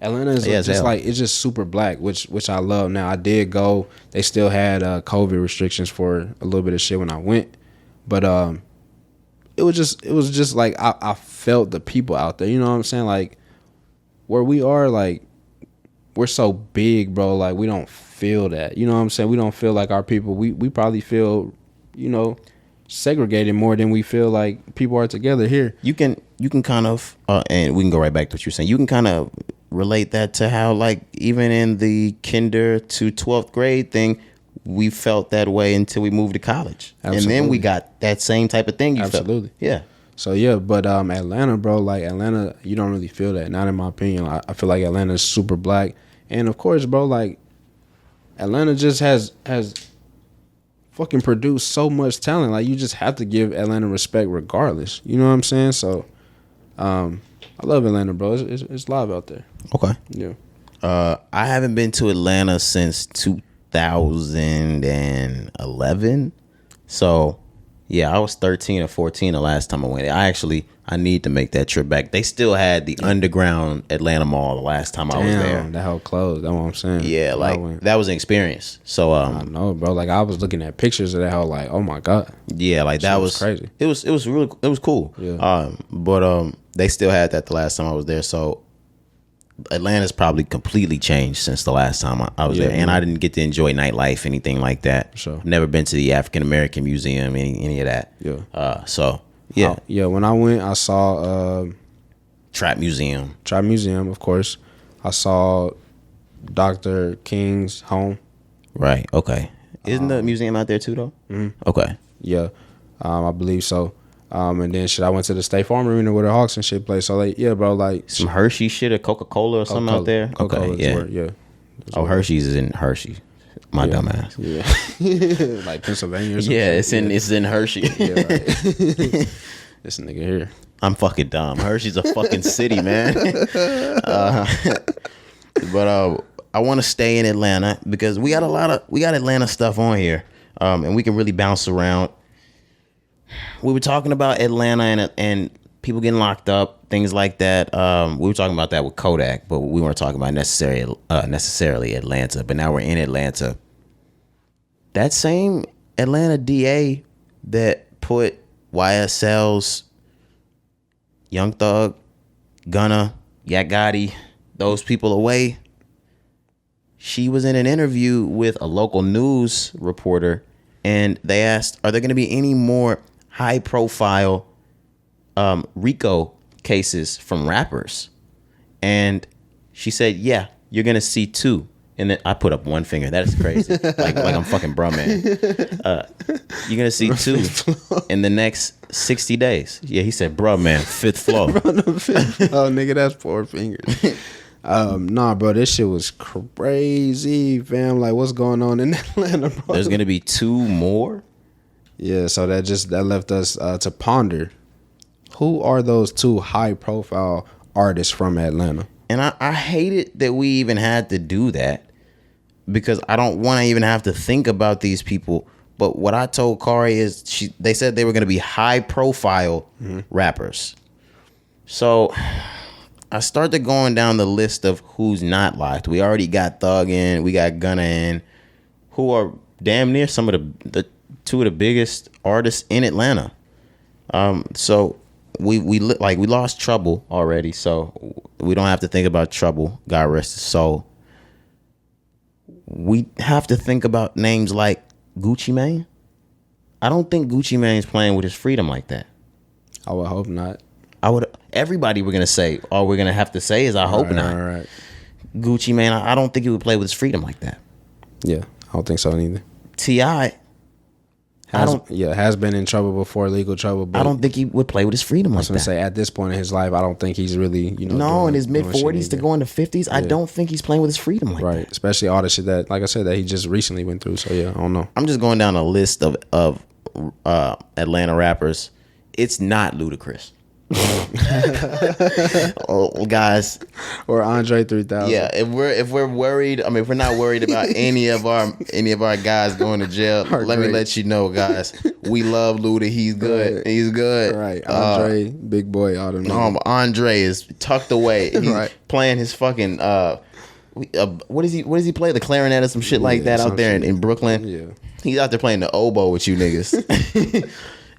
Atlanta is just like, it's just super black, which I love. Now I did go. They still had COVID restrictions for a little bit of shit when I went, but it was just like I felt the people out there. You know what I'm saying? Like where we are, like we're so big, bro. Like we don't feel that. You know what I'm saying? We don't feel like our people. We probably feel, segregated more than we feel like people are together here. You can kind of and we can go right back to what you're saying. You can kind of relate that to how, like, even in the kinder to 12th grade thing, we felt that way until we moved to college. Absolutely. And then we got that same type of thing. Absolutely. Yeah. So yeah, but Atlanta, bro, like Atlanta, you don't really feel that. Not in my opinion. I feel like Atlanta is super black, and of course, bro, like Atlanta just has fucking produced so much talent. Like you just have to give Atlanta respect regardless. You know what I'm saying? So I love Atlanta, bro. It's live out there. Okay. Yeah. I haven't been to Atlanta since 2011. So yeah, I was 13 or 14 the last time I went. I need to make that trip back. They still had the underground Atlanta Mall the last time I was there. That whole closed. That's what I'm saying. Yeah, like that was an experience. So I know, bro. Like I was looking at pictures of that whole, like, oh my god. Yeah, like that was crazy. It was cool. Yeah. But they still had that the last time I was there. So Atlanta's probably completely changed since the last time I was there, and I didn't get to enjoy nightlife, anything like that. Sure. Never been to the African American Museum, any of that. Yeah. So yeah. When I went, I saw Trap Museum, of course. I saw Dr. King's home. Right. Okay. Isn't the museum out there too, though? Mm-hmm. Okay. Yeah. I believe so. And then I went to the State Farm Arena where the Hawks and shit play. So like, yeah, bro, like some Hershey shit or Coca-Cola or something out there. Coca-Cola, okay. Yeah. Hershey's is in Hershey. My dumb ass. Yeah. Like Pennsylvania or something. Yeah, it's in Hershey. Yeah, right. This nigga here. I'm fucking dumb. Hershey's a fucking city, man. But I want to stay in Atlanta because we got Atlanta stuff on here, and we can really bounce around. We were talking about Atlanta and people getting locked up, things like that. We were talking about that with Kodak, but we weren't talking about necessarily Atlanta. But now we're in Atlanta. That same Atlanta DA that put YSL's Young Thug, Gunna, Yak Gotti, those people away, she was in an interview with a local news reporter, and they asked, are there going to be any more high-profile RICO cases from rappers? And she said, yeah, you're going to see 2. And then I put up one finger. That is crazy. like I'm fucking bruh, man. You're going to see 2 in the next 60 days. Yeah, he said, bruh, man, 5th floor. Oh, nigga, that's 4 fingers. Nah, bro, this shit was crazy, fam. Like, what's going on in Atlanta, bro? There's going to be 2 more? Yeah, so that left us to ponder. Who are those 2 high-profile artists from Atlanta? And I hate it that we even had to do that, because I don't want to even have to think about these people. But what I told Cari is they said they were going to be high-profile rappers. So I started going down the list of who's not locked. We already got Thug in, we got Gunna in, who are damn near some of the 2 of the biggest artists in Atlanta. So we lost Trouble already, so we don't have to think about Trouble. God rest his soul. We have to think about names like Gucci Mane. I don't think Gucci Mane's playing with his freedom like that. I would hope not. Everybody we're gonna say, all we're gonna have to say is I hope not. All right. Gucci Mane, I don't think he would play with his freedom like that. Yeah, I don't think so neither. T.I. Has been in trouble before, legal trouble. But I don't think he would play with his freedom like that. I was gonna say, at this point in his life, I don't think he's really, in his mid 40s to go into 50s. Yeah. I don't think he's playing with his freedom like that. Right, especially all the shit that, like I said, that he just recently went through. So yeah, I don't know. I'm just going down a list of Atlanta rappers. It's not Ludacris. Oh, guys, or Andre 3000. Yeah, if we're worried, if we're not worried about any of our guys going to jail, let me let you know, guys, we love Luda. He's good. Right. He's good. Right, Andre, Big Boy, all them. Andre is tucked away. He's playing his fucking what does he play? The clarinet or some shit like that out there in Brooklyn. Yeah, he's out there playing the oboe with you niggas.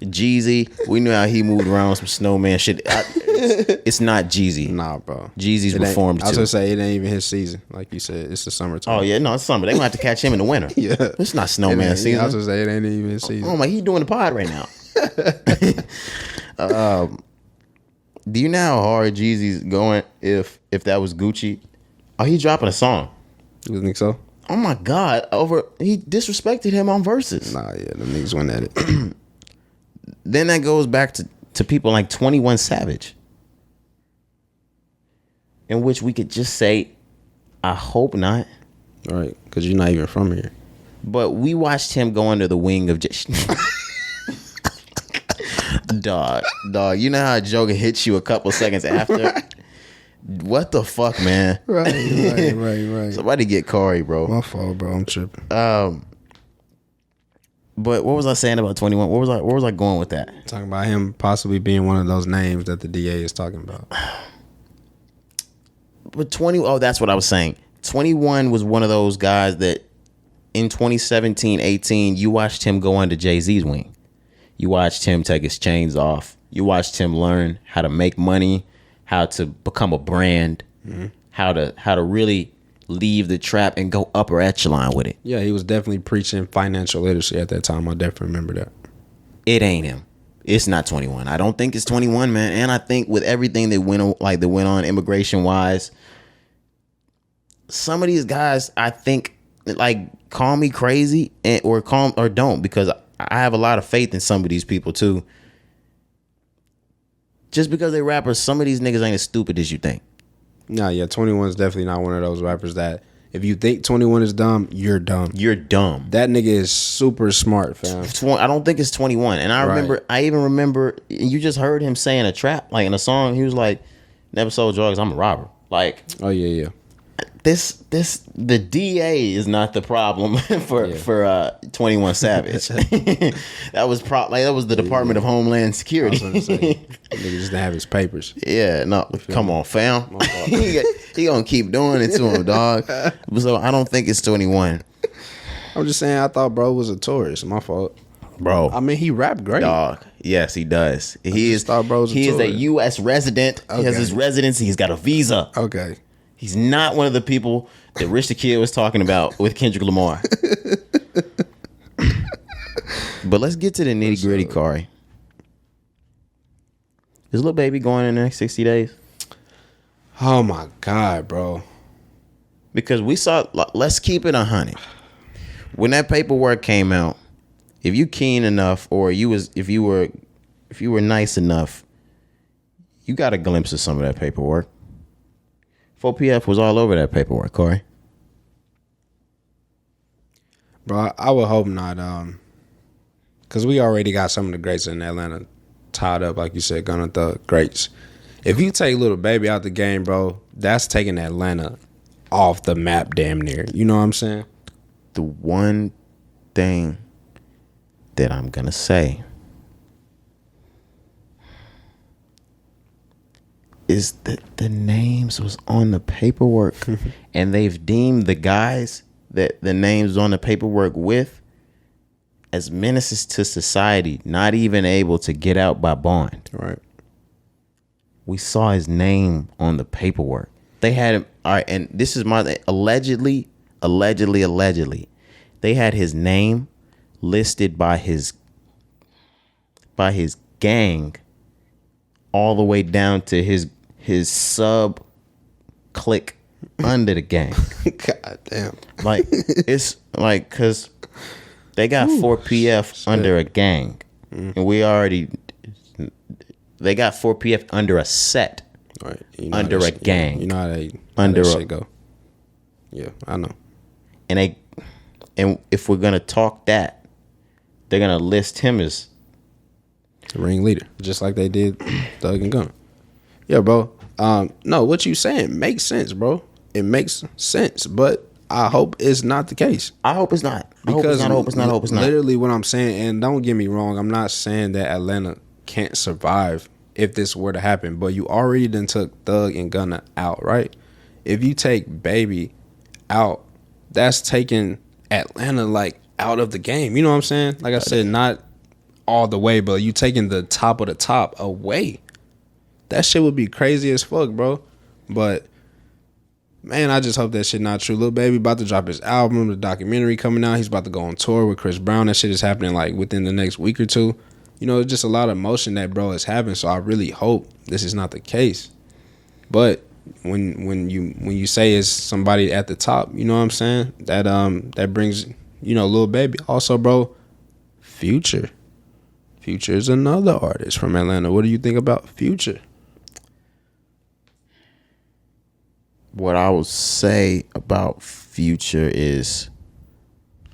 Jeezy, we knew how he moved around some snowman shit. It's not Jeezy. Nah, bro. Jeezy's reformed too. I was gonna say, it ain't even his season. Like you said, it's the summertime. Oh yeah, no, it's summer. They gonna have to catch him in the winter. Yeah, it's not snowman season. I was gonna say, it ain't even his season. Oh my, he doing the pod right now. Do you know how hard Jeezy's going if that was Gucci? Oh, he dropping a song. You think so? Oh my God! He disrespected him on verses. Nah, yeah, them niggas went at it. Then that goes back to people like 21 Savage, in which we could just say, I hope not. Right, because you're not even from here. But we watched him go under the wing of dog. You know how a joke hits you a couple seconds after? What the fuck, man? Right. Somebody get Cari, bro. My fault, bro. I'm tripping. But what was I saying about 21? Where was I going with that? Talking about him possibly being one of those names that the DA is talking about. But that's what I was saying. 21 was one of those guys that in 2017, 18, you watched him go under Jay-Z's wing. You watched him take his chains off. You watched him learn how to make money, how to become a brand, how to really leave the trap and go upper echelon with it. Yeah, he was definitely preaching financial literacy at that time. I definitely remember that. It ain't him. It's not 21. I don't think it's 21, man. And I think with everything that went on immigration wise, some of these guys, I think, like, call me crazy or don't, because I have a lot of faith in some of these people too. Just because they rappers, some of these niggas ain't as stupid as you think. Nah, yeah, 21 is definitely not one of those rappers that if you think 21 is dumb, you're dumb. You're dumb. That nigga is super smart, fam. I don't think it's 21. And I even remember, you just heard him saying a trap, like in a song, he was like, never sold drugs, I'm a robber. Like, oh yeah. The DA is not the problem for 21 Savage. that was the Department of Homeland Security. I was gonna say, nigga just didn't have his papers. Yeah, no, come on, fam. he gonna keep doing it to him, dog. So I don't think it's 21. I'm just saying, I thought bro was a tourist. My fault, bro. I mean, he rapped great, dog. Yes, he does. He is a U.S. resident. Okay. He has his residency. He's got a visa. Okay. He's not one of the people that Rich the Kid was talking about with Kendrick Lamar. But let's get to the nitty gritty, Cari. Is Lil Baby going in the next 60 days? Oh my God, bro. Because we saw, let's keep it 100. When that paperwork came out, if you keen enough, or if you were nice enough, you got a glimpse of some of that paperwork. 4PF was all over that paperwork, Cari. Bro, I would hope not. Because we already got some of the greats in Atlanta tied up, like you said, Gunna Thug greats. If you take Lil Baby out the game, bro, that's taking Atlanta off the map damn near. You know what I'm saying? The one thing that I'm going to say is that the names was on the paperwork and they've deemed the guys that the names on the paperwork with as menaces to society, not even able to get out by bond. Right. We saw his name on the paperwork. They had him. All right. And this is my allegedly, they had his name listed by his gang all the way down to his sub clique under the gang. God damn. Like, it's like, cause They got 4 PF under a gang, and they got 4 PF under a set, right? Under a gang. You know how they under that shit go. Yeah, I know. And if we're gonna talk that, they're gonna list him as ringleader, just like they did Thug and Gunna. Yeah, bro. No, what you saying makes sense, bro. It makes sense, but I hope it's not the case. I hope it's not. I hope it's not. Literally what I'm saying, and don't get me wrong, I'm not saying that Atlanta can't survive if this were to happen, but you already done took Thug and Gunna out, right? If you take Baby out, that's taking Atlanta like out of the game. You know what I'm saying? Like I said, not all the way, but you taking the top of the top away. That shit would be crazy as fuck, bro. But man, I just hope that shit not true. Lil Baby about to drop his album, the documentary coming out. He's about to go on tour with Chris Brown. That shit is happening like within the next week or two. You know, it's just a lot of emotion that bro is having. So I really hope this is not the case. But when you say it's somebody at the top, you know what I'm saying? That brings, you know, Lil Baby. Also, bro, Future. Future is another artist from Atlanta. What do you think about Future? What I would say about Future is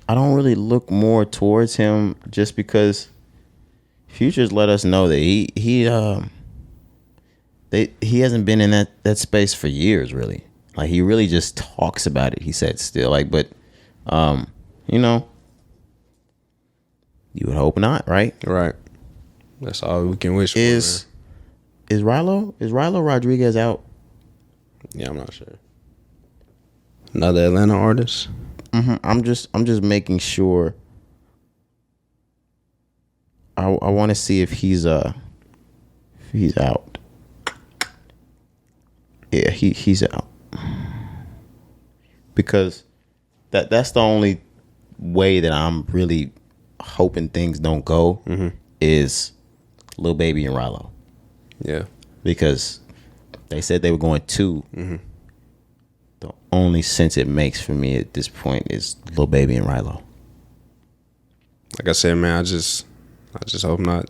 I don't really look more towards him just because Future's let us know that he hasn't been in that space for years, really. Like, he really just talks about it, he said still. Like, but you know, you would hope not, right? Right. That's all we can wish for. Is Rilo Rodriguez out? Yeah, I'm not sure. Another Atlanta artist? Mm-hmm. I'm just making sure. I want to see if he's out. Yeah, he's out. Because that's the only way that I'm really hoping things don't go, is Lil Baby and Rilo. Yeah. Because they said they were going 2. The only sense it makes for me at this point is Lil Baby and Rilo. Like I said, man, I just hope not.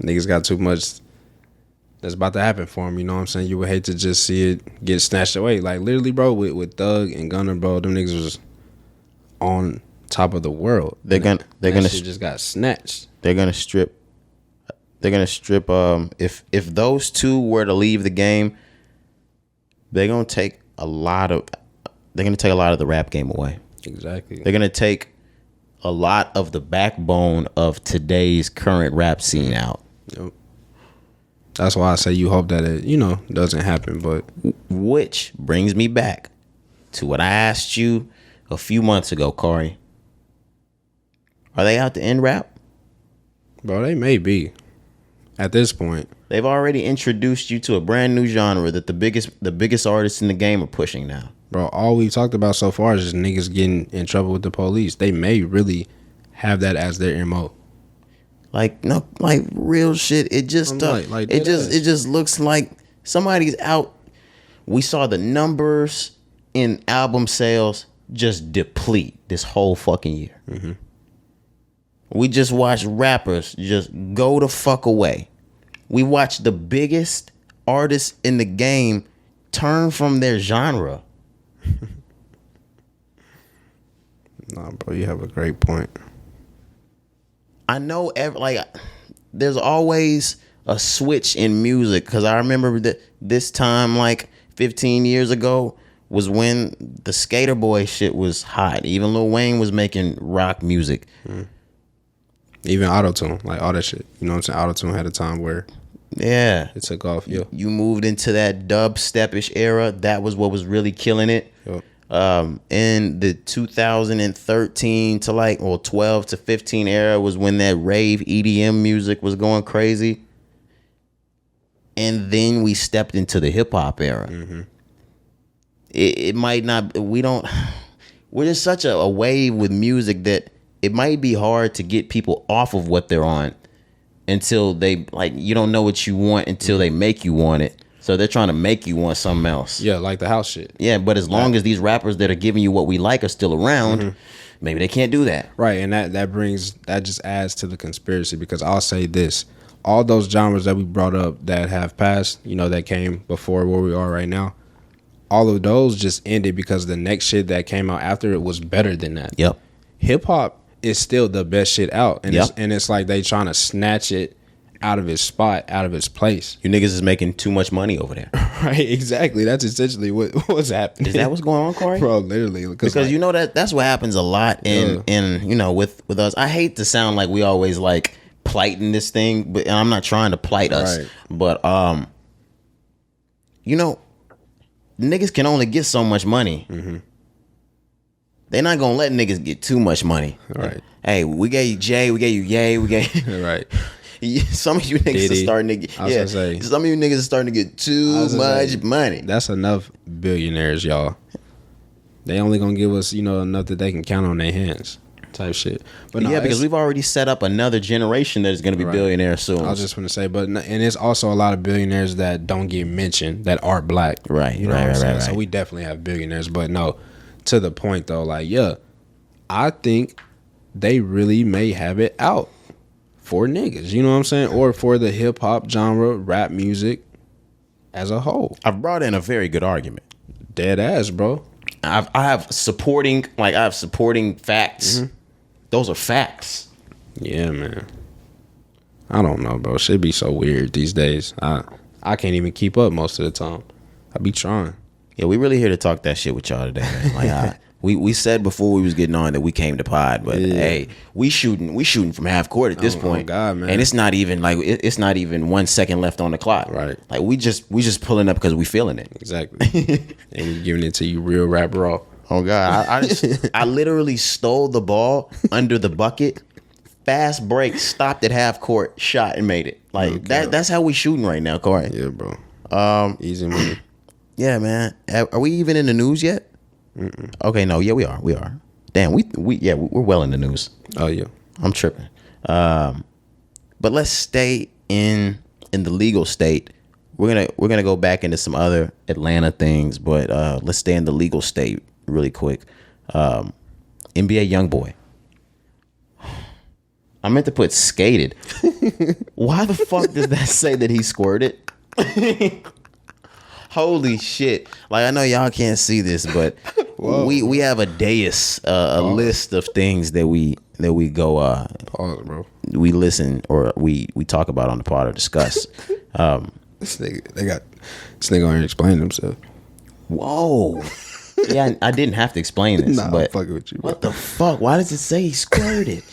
Niggas got too much that's about to happen for them. You know what I'm saying? You would hate to just see it get snatched away. Like, literally, bro, with Thug and Gunna, bro, them niggas was on top of the world. They're gonna shit just got snatched. They're gonna strip. If those two were to leave the game, they're gonna take a lot of the rap game away. Exactly. They're gonna take a lot of the backbone of today's current rap scene out. Yep. That's why I say you hope that it, you know, doesn't happen. But which brings me back to what I asked you a few months ago, Cari. Are they out to end rap? Bro, they may be. At this point, they've already introduced you to a brand new genre that the biggest artists in the game are pushing now. Bro, all we've talked about so far is just niggas getting in trouble with the police. They may really have that as their MO. Like, no, like real shit. It just it just looks like somebody's out. We saw the numbers in album sales just deplete this whole fucking year. Mm-hmm. We just watched rappers just go the fuck away. We watched the biggest artists in the game turn from their genre. Nah, bro, you have a great point. I know, there's always a switch in music, because I remember that this time, like 15 years ago, was when the Skater Boy shit was hot. Even Lil Wayne was making rock music. Even autotune, like all that shit. You know what I'm saying? Autotune had a time where it took off. Yeah, you moved into that dubstep-ish era. That was what was really killing it. Yep. In the 2013 to 12 to 15 era was when that rave EDM music was going crazy. And then we stepped into the hip hop era. Mm-hmm. It might not, we're just such a wave with music that it might be hard to get people off of what they're on until they, you don't know what you want until they make you want it. So they're trying to make you want something else. Yeah, like the house shit. Yeah, but as long as these rappers that are giving you what we like are still around, maybe they can't do that. Right, and that just adds to the conspiracy, because I'll say this. All those genres that we brought up that have passed, you know, that came before where we are right now, all of those just ended because the next shit that came out after it was better than that. Yep. Hip hop is still the best shit out. And it's like they trying to snatch it out of its spot, out of its place. You niggas is making too much money over there. Right, exactly. That's essentially what's happening. Is that what's going on, Corey? Bro, literally. Because like, you know that's what happens a lot in you know, with us. I hate to sound like we always like plighting this thing, but I'm not trying to plight us. Right. But you know, niggas can only get so much money. Mm-hmm. They're not gonna let niggas get too much money. Right. Like, hey, we gave you Jay, we gave you Ye, we gave right. Some of you niggas Diddy. are starting to get some of you niggas are starting to get too much money. That's enough billionaires, y'all. They only gonna give us, you know, enough that they can count on their hands, type shit. But no, because we've already set up another generation that's gonna be billionaires soon. I was just gonna say, and it's also a lot of billionaires that don't get mentioned that are black. Right. You know what I'm saying? So we definitely have billionaires, but no, to the point though, like I think they really may have it out for niggas, you know what I'm saying? Or for the hip hop genre, rap music as a whole. I've brought in a very good argument. Dead ass, bro. I have supporting facts. Mm-hmm. Those are facts. Yeah, man. I don't know, bro. Shit be so weird these days. I can't even keep up most of the time. I be trying. Yeah, we really here to talk that shit with y'all today, man. Like we said before we was getting on that we came to pod, but hey, we shooting from half court at this point. Oh God, man. And it's not even like it's not even 1 second left on the clock. Right. Like we just pulling up because we feeling it. Exactly. And we giving it to you real rap raw. Oh God, I literally stole the ball under the bucket, fast break, stopped at half court, shot and made it. Like that's how we shooting right now, Corey. Yeah, bro. Easy money. Yeah, man. Are we even in the news yet? Mm-mm. Okay, no, yeah, we are. Damn, we're well in the news. Oh yeah, I'm tripping. But let's stay in the legal state. We're gonna go back into some other Atlanta things, but let's stay in the legal state really quick. NBA Youngboy. I meant to put skated. Why the fuck does that say that he squirted? Holy shit. Like, I know y'all can't see this, but we have a dais, a list of things that we go pause, bro. We listen or we talk about on the pod or discuss. This nigga already explained himself. Whoa. Yeah, I didn't have to explain this, but I'm fucking with you, bro. What the fuck? Why does it say he squirted?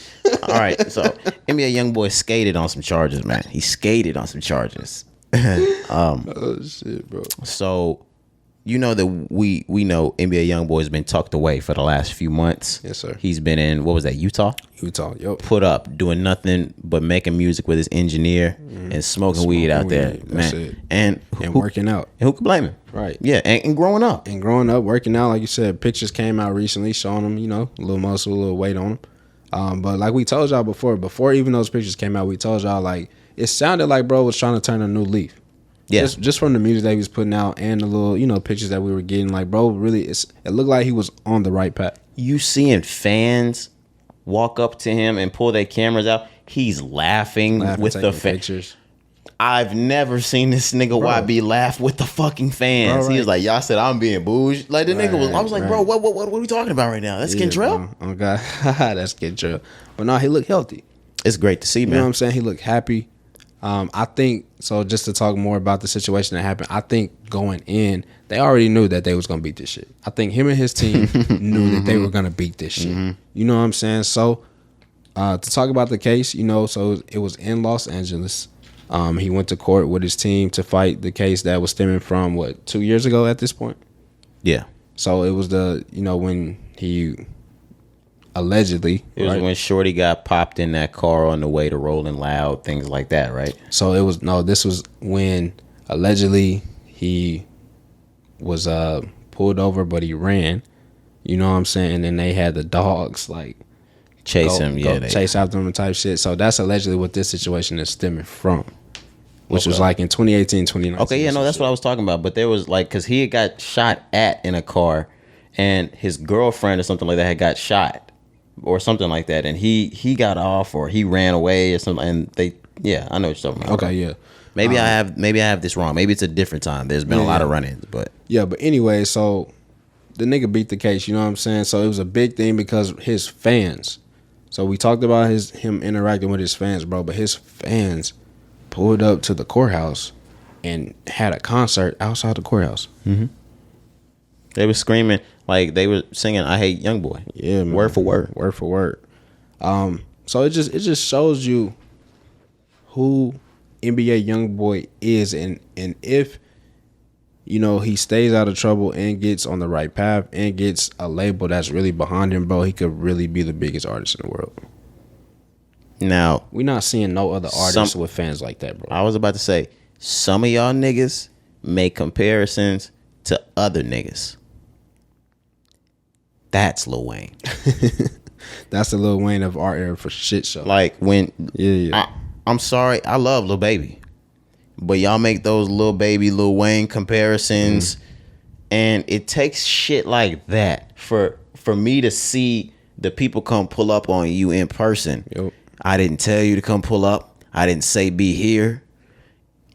All right, so NBA Youngboy skated on some charges, man. He skated on some charges. Oh shit, bro. So you know that we know NBA Youngboy has been tucked away for the last few months. Yes, sir. He's been in, what was that, Utah, yep. Put up doing nothing but making music with his engineer and smoking weed out there, That's man. it. And working out. And who could blame him? Right. Yeah, and growing up. Working out, like you said, pictures came out recently showing him, you know, a little muscle, a little weight on him. But like we told y'all before even those pictures came out, we told y'all like it sounded like bro was trying to turn a new leaf. Yeah. Just from the music that he was putting out and the little, you know, pictures that we were getting, like bro, really, it looked like he was on the right path. You seeing fans walk up to him and pull their cameras out, he's laughing with the pictures. I've never seen this nigga YB laugh with the fucking fans. Bro, right. He was like, y'all said I'm being bouged. Like the nigga was, I was like, bro, what are we talking about right now? That's Kentrell? Oh God, that's Kentrell. But no, he looked healthy. It's great to see, man. You know what I'm saying? He looked happy. I think so. Just to talk more about the situation that happened, I think going in, they already knew that they was gonna beat this shit. I think him and his team knew that they were gonna beat this shit. Mm-hmm. You know what I'm saying? So to talk about the case, you know, so it was in Los Angeles. He went to court with his team to fight the case that was stemming from 2 years ago at this point. Yeah. So it was when he allegedly. It was when Shorty got popped in that car on the way to Rolling Loud, things like that, right? So this was when allegedly he was pulled over, but he ran. You know what I'm saying? And then they had the dogs chase him, chase after him and type shit. So that's allegedly what this situation is stemming from. Which was like in 2018, 2019. Okay, yeah, no, that's what I was talking about. But there was because he had got shot at in a car, and his girlfriend or something like that had got shot or something like that, and he got off or he ran away or something, and I know what you're talking about. Okay, yeah. Maybe I have this wrong. Maybe it's a different time. There's been a lot of run-ins, but but anyway, so the nigga beat the case. You know what I'm saying? So it was a big thing because his fans. So we talked about him interacting with his fans, bro. But his fans pulled up to the courthouse and had a concert outside the courthouse. Mm-hmm. They were screaming like they were singing "I Hate Youngboy." Yeah, man. Word for word. Word for word. So it just shows you who NBA Youngboy is, and if he stays out of trouble and gets on the right path and gets a label that's really behind him, bro, he could really be the biggest artist in the world. Now we're not seeing no other artists with fans like that, bro. I was about to say, some of y'all niggas make comparisons to other niggas. That's Lil Wayne. That's the Lil Wayne of our era for shit show. Like when I'm sorry, I love Lil Baby, but y'all make those Lil Baby, Lil Wayne comparisons, and it takes shit like that for me to see the people come pull up on you in person. Yep. I didn't tell you to come pull up. I didn't say be here.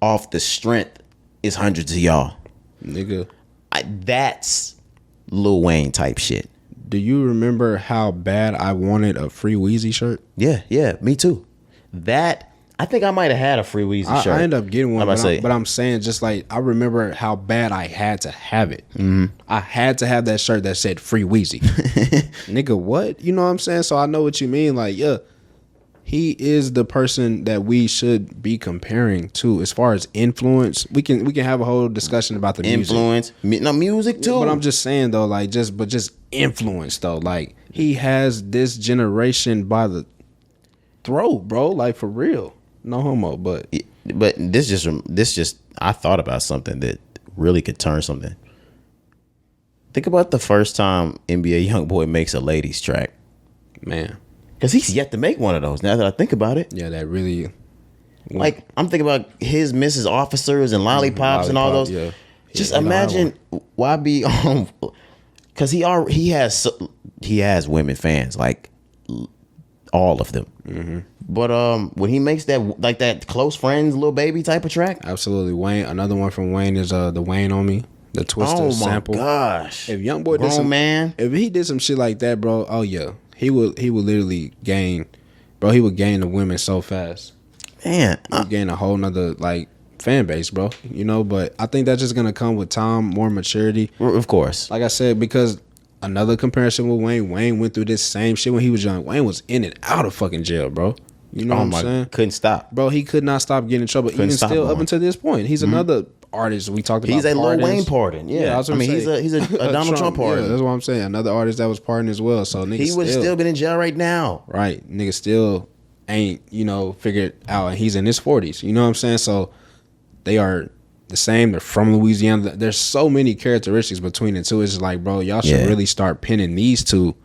Off the strength is hundreds of y'all. Nigga. That's Lil Wayne type shit. Do you remember how bad I wanted a Free Weezy shirt? Yeah, me too. I think I might have had a Free Weezy shirt. I ended up getting one, but I'm saying just like I remember how bad I had to have it. Mm-hmm. I had to have that shirt that said Free Weezy. Nigga, what? You know what I'm saying? So I know what you mean. Like, yeah, he is the person that we should be comparing to as far as influence. We can have a whole discussion about the influence. Music too. But I'm just saying though, like just influence though. Like he has this generation by the throat, bro. Like for real. No homo, but this just I thought about something that really could turn something. Think about the first time NBA Youngboy makes a ladies track, man. Because he's yet to make one of those. Now that I think about it, yeah, that really. Like I'm thinking about his Mrs. Officers and lollipops and all those. Yeah. Just imagine YB on, because he has women fans, like all of them. Mm-hmm. But when he makes that close friends, Lil Baby type of track, absolutely. Wayne, another one from Wayne is the Wayne on Me, the Twister sample. Oh my gosh! If Youngboy did some, if he did some shit like that, bro, oh yeah, he would literally gain, bro. He would gain the women so fast. Man, he would gain a whole nother like fan base, bro. But I think that's just gonna come with time, more maturity. Of course. Like I said, because another comparison with Wayne went through this same shit when he was young. Wayne was in and out of fucking jail, bro. You know what I'm saying? Couldn't stop. Bro, he could not stop getting in trouble. Even still up until this point. He's another artist we talked about. He's a Lil Wayne pardon. Yeah. I mean, he's a Donald Trump pardon. Yeah, that's what I'm saying. Another artist that was pardoned as well. So niggas he would still been in jail right now. Right. Niggas still ain't, figured out, and he's in his 40s. You know what I'm saying? So they are the same. They're from Louisiana. There's so many characteristics between the two. It's just like, bro, y'all should really start pinning these two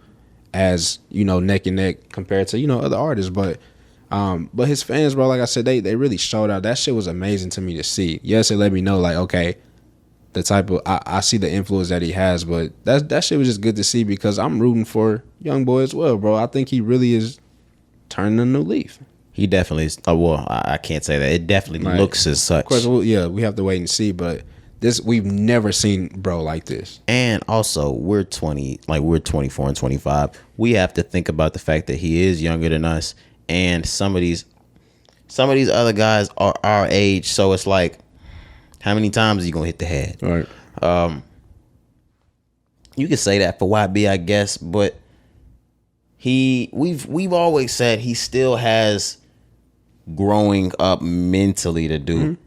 as, neck and neck compared to, other artists. But his fans, bro, like I said, they really showed out. That shit was amazing to me to see. Yes, it let me know, like, okay, the type of I see the influence that he has, but that shit was just good to see because I'm rooting for Youngboy as well, bro. I think he really is turning a new leaf. He definitely is. Oh, well, I can't say that. It definitely looks as such. Of course, we have to wait and see, but we've never seen bro like this. And also, we're 24 and 25. We have to think about the fact that he is younger than us, and some of these other guys are our age. So it's like, how many times are you gonna hit the head? Right. You could say that for YB, I guess, but we've always said he still has growing up mentally to do. Mm-hmm.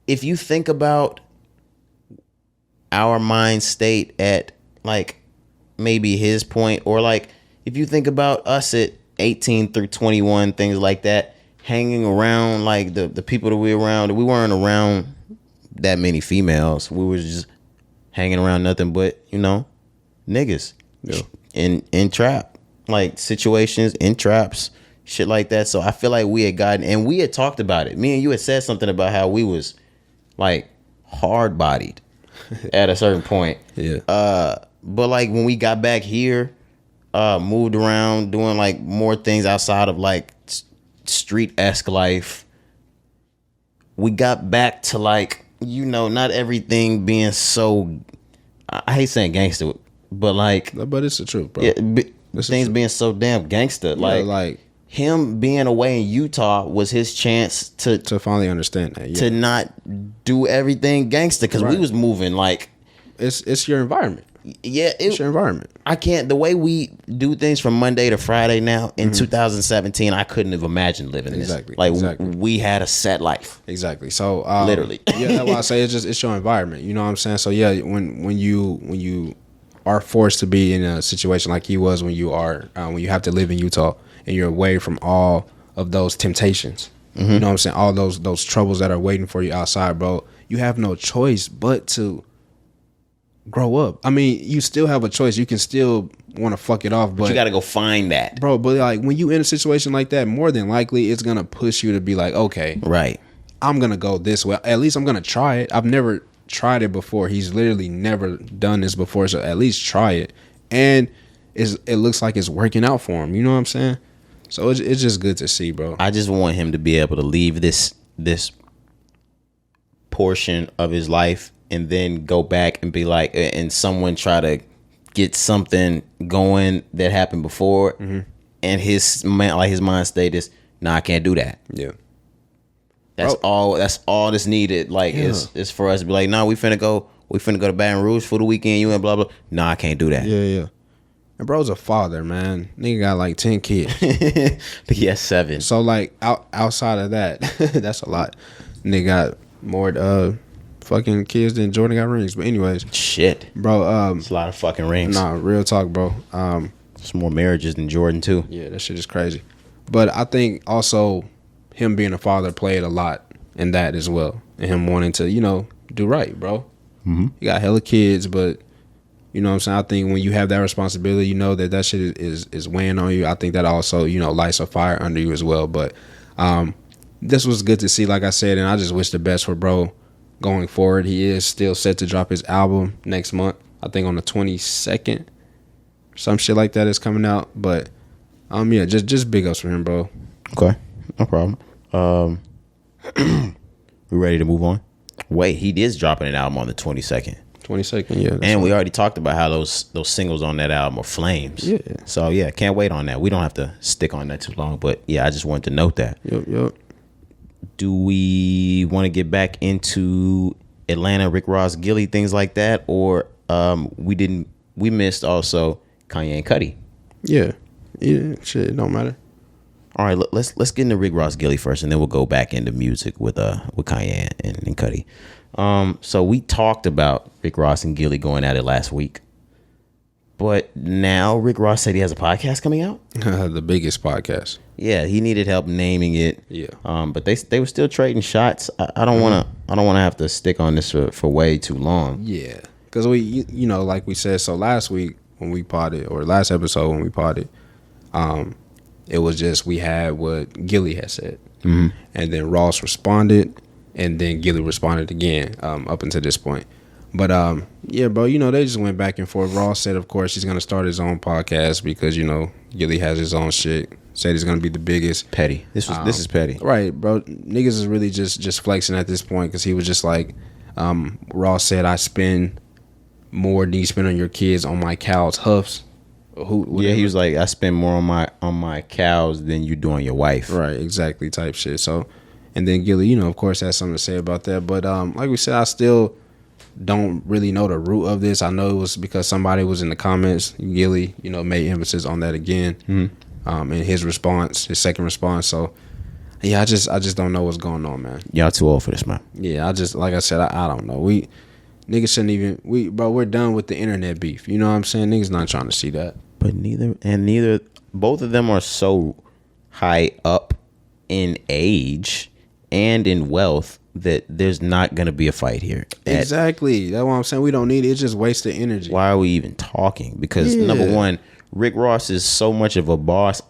If you think about our mind state at like maybe his point, or like if you think about us at 18 through 21, things like that, hanging around like the people that we weren't around that many females. We were just hanging around nothing but, niggas. Yeah. In trap, like situations, in traps, shit like that. So I feel like we had gotten, and we had talked about it. Me and you had said something about how we was like hard bodied at a certain point. Yeah. But like when we got back here, moved around, doing like more things outside of like street-esque life. We got back to like, not everything being so, I hate saying gangster, but like, but it's the truth, bro. Yeah, things being so damn gangster. Yeah, like him being away in Utah was his chance to finally understand that. Yeah. To not do everything gangster, because we was moving like it's your environment. Yeah, it's your environment. I can't. The way we do things from Monday to Friday now in 2017, I couldn't have imagined living this. Like we had a set life. Exactly. So literally, yeah. That's why I say it's your environment. You know what I'm saying? So yeah, when you are forced to be in a situation like he was when you have to live in Utah and you're away from all of those temptations. You know what I'm saying? All those troubles that are waiting for you outside, bro. You have no choice but to grow up. I mean, you still have a choice. You can still want to fuck it off, but you got to go find that, bro. But like when you in a situation like that, more than likely it's gonna push you to be like, okay, right, I'm gonna go this way. At least I'm gonna try it. I've never tried it before. He's literally never done this before, so at least try it. And it looks like it's working out for him. You know what I'm saying? So it's just good to see, bro. I just want him to be able to leave this portion of his life and then go back and be like, and someone try to get something going that happened before, and his mind state is, nah, I can't do that. Yeah, that's all that's needed. Like is for us to be like, nah, we finna go to Baton Rouge for the weekend. You and blah blah. Nah, I can't do that. Yeah. And bro's a father, man. Nigga got like 10 kids. He has 7. So like outside of that, that's a lot. Nigga got more fucking kids than Jordan got rings. But anyways, shit, bro. It's a lot of fucking rings. Nah, real talk, bro. It's more marriages than Jordan too. Yeah, that shit is crazy. But I think also him being a father played a lot in that as well, and him wanting to do right, bro. You got hella kids, but you know what I'm saying? I think when you have that responsibility, you know that shit is weighing on you. I think that also, lights a fire under you as well. But this was good to see, like I said, and I just wish the best for bro going forward. He is still set to drop his album next month. I think on the 22nd. Some shit like that is coming out. But yeah, just big ups for him, bro. Okay, no problem. We ready to move on? Wait, he is dropping an album on the 22nd. 22nd, yeah. And we already talked about how those singles on that album are flames. Yeah. So yeah, can't wait on that. We don't have to stick on that too long, but yeah, I just wanted to note that. Yep. Do we want to get back into Atlanta, Rick Ross, Gilly, things like that, or we missed also Kanye and Cudi? Yeah, shit, it don't matter. All right, let's get into Rick Ross, Gilly first, and then we'll go back into music with Kanye and Cudi. So we talked about Rick Ross and Gilly going at it last week, but now Rick Ross said he has a podcast coming out. The biggest podcast. Yeah, he needed help naming it. Yeah. But they were still trading shots. I don't want to have to stick on this for way too long. Yeah, because we like we said, so last week when we potted, or last episode when we potted, it was just we had what Gilly had said, and then Ross responded. And then Gilly responded again up until this point. But, yeah, bro, they just went back and forth. Ross said, of course, he's going to start his own podcast because, Gilly has his own shit. Said he's going to be the biggest. Petty. This is petty. Right, bro. Niggas is really just flexing at this point because he was just like, Ross said, I spend more than you spend on your kids on my cows' huffs. Yeah, he was like, I spend more on my cows than you do on your wife. Right, exactly, type shit. So... And then Gilly, of course, has something to say about that. But like we said, I still don't really know the root of this. I know it was because somebody was in the comments. Gilly, made emphasis on that again in his response, his second response. So, yeah, I just don't know what's going on, man. Y'all too old for this, man. Yeah, like I said, I don't know. Niggas shouldn't even, we're done with the internet beef. You know what I'm saying? Niggas not trying to see that. But both of them are so high up in age and in wealth that there's not going to be a fight here. Exactly. That's what I'm saying. We don't need it. It's just wasted energy. Why are we even talking? Because number one, Rick Ross is so much of a boss.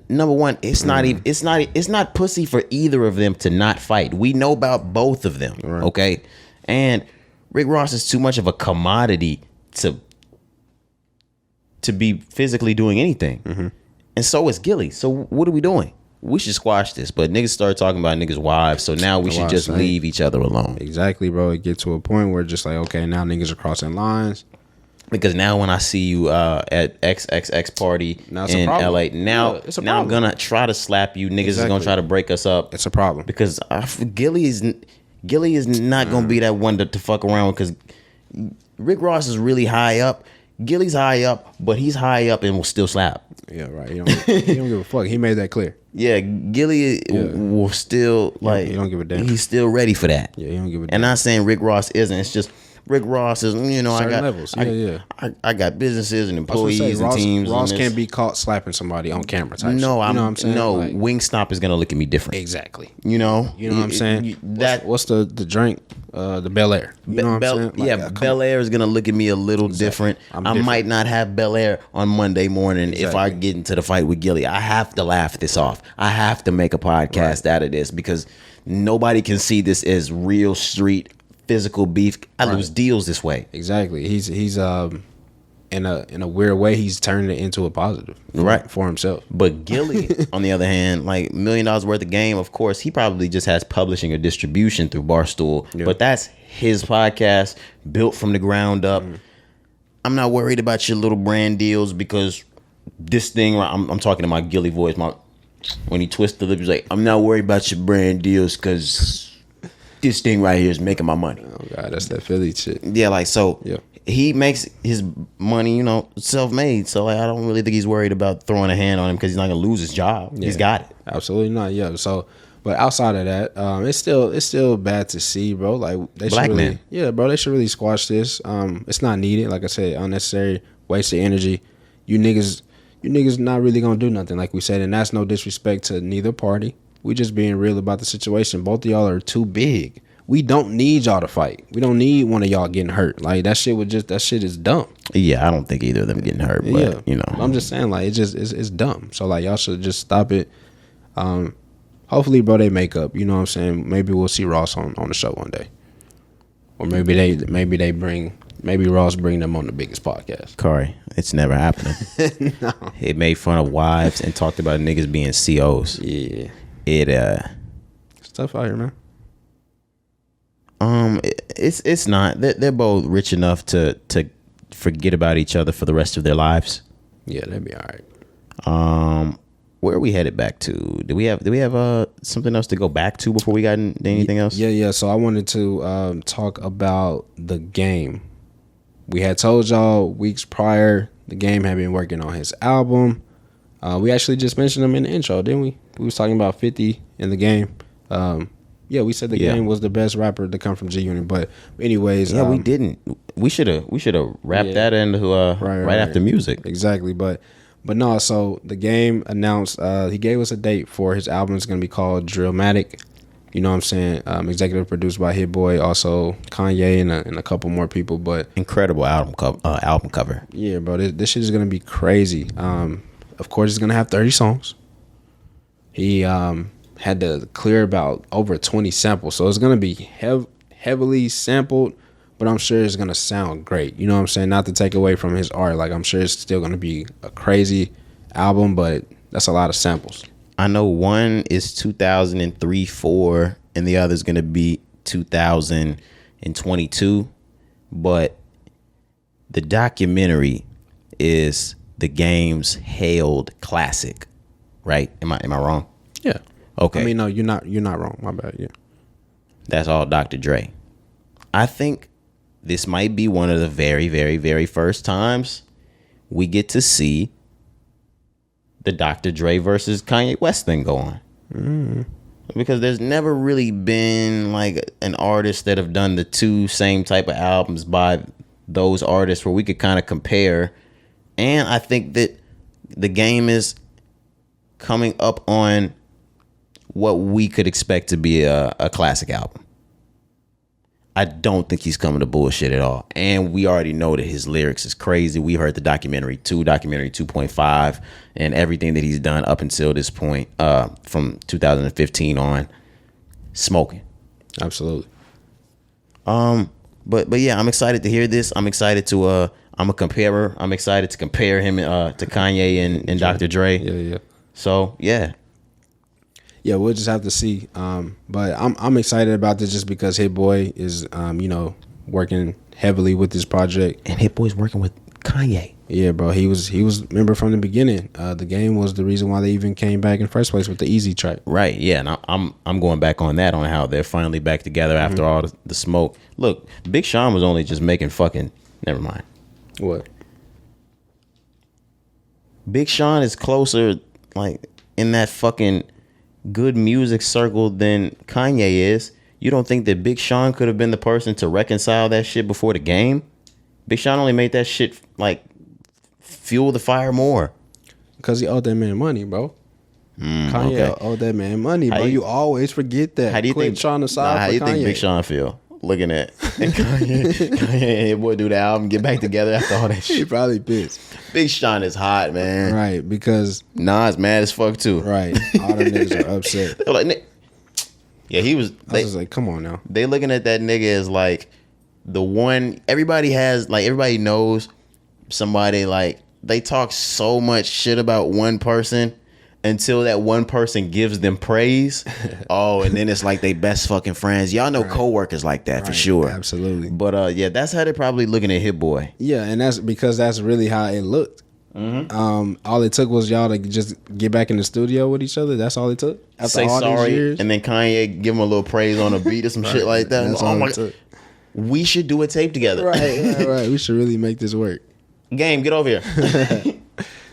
Number one, it's not pussy for either of them to not fight. We know about both of them. Right. Okay. And Rick Ross is too much of a commodity to to be physically doing anything. And so is Gilly. So what are we doing? We should squash this. But niggas start talking about niggas' wives, so now we should just leave each other alone. Exactly, bro. It get to a point where just like, okay, now niggas are crossing lines. Because now when I see you at XXX party in LA, now I'm gonna try to slap you. Niggas is gonna try to break us up. It's a problem. Because Gilly is not gonna be that one to fuck around with, because Rick Ross is really high up. Gilly's high up, but he's high up and will still slap. Yeah, right. He don't give a fuck. He made that clear. Yeah, Gilly will still like. He don't give a damn. He's still ready for that. Yeah, he don't give a damn. And not saying Rick Ross isn't. It's just Rick Ross is, certain levels. I got businesses and employees and teams. Ross can't be caught slapping somebody on camera. Type shit. You know what I'm saying? No, like, Wingstop is gonna look at me different. Exactly. You know what I'm saying? What's the drink? The Bel Air. You know what I'm saying? Like, Bel Air is gonna look at me a little different. I might not have Bel Air on Monday morning if I get into the fight with Gilly. I have to laugh this off. I have to make a podcast out of this, because nobody can see this as real street physical beef. I lose deals this way. Exactly. He's in a weird way, he's turned it into a positive for himself. But Gilly, on the other hand, like $1 million worth of game, of course, he probably just has publishing or distribution through Barstool. Yeah. But that's his podcast, built from the ground up. I'm not worried about your little brand deals, because this thing, I'm talking to my Gilly voice. When he twists the lips, he's like, I'm not worried about your brand deals, because this thing right here is making my money. Oh God, that's that Philly shit. Yeah, like, so he makes his money, self-made. So like, I don't really think he's worried about throwing a hand on him, because he's not gonna lose his job. He's got it. Absolutely not. Yeah. So, but outside of that, it's still bad to see, bro. Like, they Black should really, man. Yeah, bro. They should really squash this. It's not needed. Like I said, unnecessary waste of energy. You niggas not really gonna do nothing, like we said, and that's no disrespect to neither party. We just being real about the situation. Both of y'all are too big. We don't need y'all to fight. We don't need one of y'all getting hurt. Like, that shit is dumb. Yeah, I don't think either of them getting hurt. But I'm just saying, like, it's dumb. So like, y'all should just stop it. Hopefully, bro, they make up. You know what I'm saying? Maybe we'll see Ross on the show one day, or maybe Ross bring them on the biggest podcast. Cari, it's never happening. No. It made fun of wives and talked about niggas being COs. Yeah. It's tough out here, man. It's not. They're both rich enough to forget about each other for the rest of their lives. Yeah, that'd be all right. Where are we headed back to? Do we have something else to go back to before we got into anything else? Yeah. So I wanted to talk about The Game. We had told y'all weeks prior The Game had been working on his album. We actually just mentioned him in the intro, didn't we? We was talking about 50 in The Game. Yeah, we said The Game was the best rapper to come from G Unit, but anyways, we didn't. We should have wrapped that into right after music. Exactly, but no. So The Game announced he gave us a date for his album. It's gonna be called Drillmatic. You know what I'm saying? Executive produced by Hit Boy, also Kanye and a couple more people. But incredible album cover. Yeah, bro, this shit is gonna be crazy. Of course, it's gonna have 30 songs. He had to clear about over 20 samples, so it's gonna be heavily sampled, but I'm sure it's gonna sound great. You know what I'm saying? Not to take away from his art, like, I'm sure it's still gonna be a crazy album, but that's a lot of samples. I know one is 2003-4, and the other is gonna be 2022, but the documentary is The Game's hailed classic, right? Am I wrong? Yeah. Okay. I mean, no, you're not wrong. My bad. Yeah. That's all Dr. Dre. I think this might be one of the very, very, very first times we get to see the Dr. Dre versus Kanye West thing go on. Because there's never really been like an artist that have done the two same type of albums by those artists where we could kind of compare. And I think that The Game is coming up on what we could expect to be a classic album. I don't think he's coming to bullshit at all. And we already know that his lyrics is crazy. We heard the documentary 2.5, and everything that he's done up until this point, from 2015 on, smoking. Absolutely. But yeah, I'm excited to hear this. I'm excited to I'm a comparer. I'm excited to compare him to Kanye and Dr. Dre. Yeah. So yeah. Yeah, we'll just have to see. But I'm excited about this just because Hit Boy is working heavily with this project. And Hit Boy's working with Kanye. Yeah, bro. He was remember from the beginning. The Game was the reason why they even came back in the first place with the Easy track. Right. Yeah. And I'm going back on that, on how they're finally back together after all the smoke. Look, Big Sean was only just making fucking. Never mind. What? Big Sean is closer, like, in that fucking good music circle than Kanye is. You don't think that Big Sean could have been the person to reconcile that shit before the Game? Big Sean only made that shit, like, fuel the fire more. Because he owed that man money, bro. Kanye owed that man money, bro. You always forget that. How do you think trying to side how for do you Kanye. think Big Sean feel? Looking at Kanye and Hit Boy do the album, get back together after all that He shit. probably pissed. Big Sean is hot, man. Right, because Nas mad as fuck too. right, all the niggas are upset. They're like, yeah, he was. I was just like, come on now. They looking at that nigga as like the one. Everybody knows somebody. Like, they talk so much shit about one person until that one person gives them praise. Oh, and then it's like they best fucking friends. Y'all know coworkers like that for sure. Absolutely. But yeah, that's how they're probably looking at Hit Boy. Yeah, and that's because that's really how it looked. All it took was y'all to just get back in the studio with each other. That's all it took. After Say all sorry, these years? and then Kanye give him a little praise on a beat or some shit like that. That's Oh all my it took. we should do a tape together. Right. We should really make this work. Game, get over here.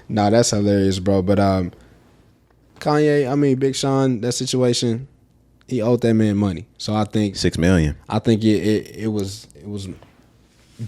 Nah, that's hilarious, bro. But Kanye, I mean Big Sean, that situation, he owed that man money. So I think $6 million. I think it was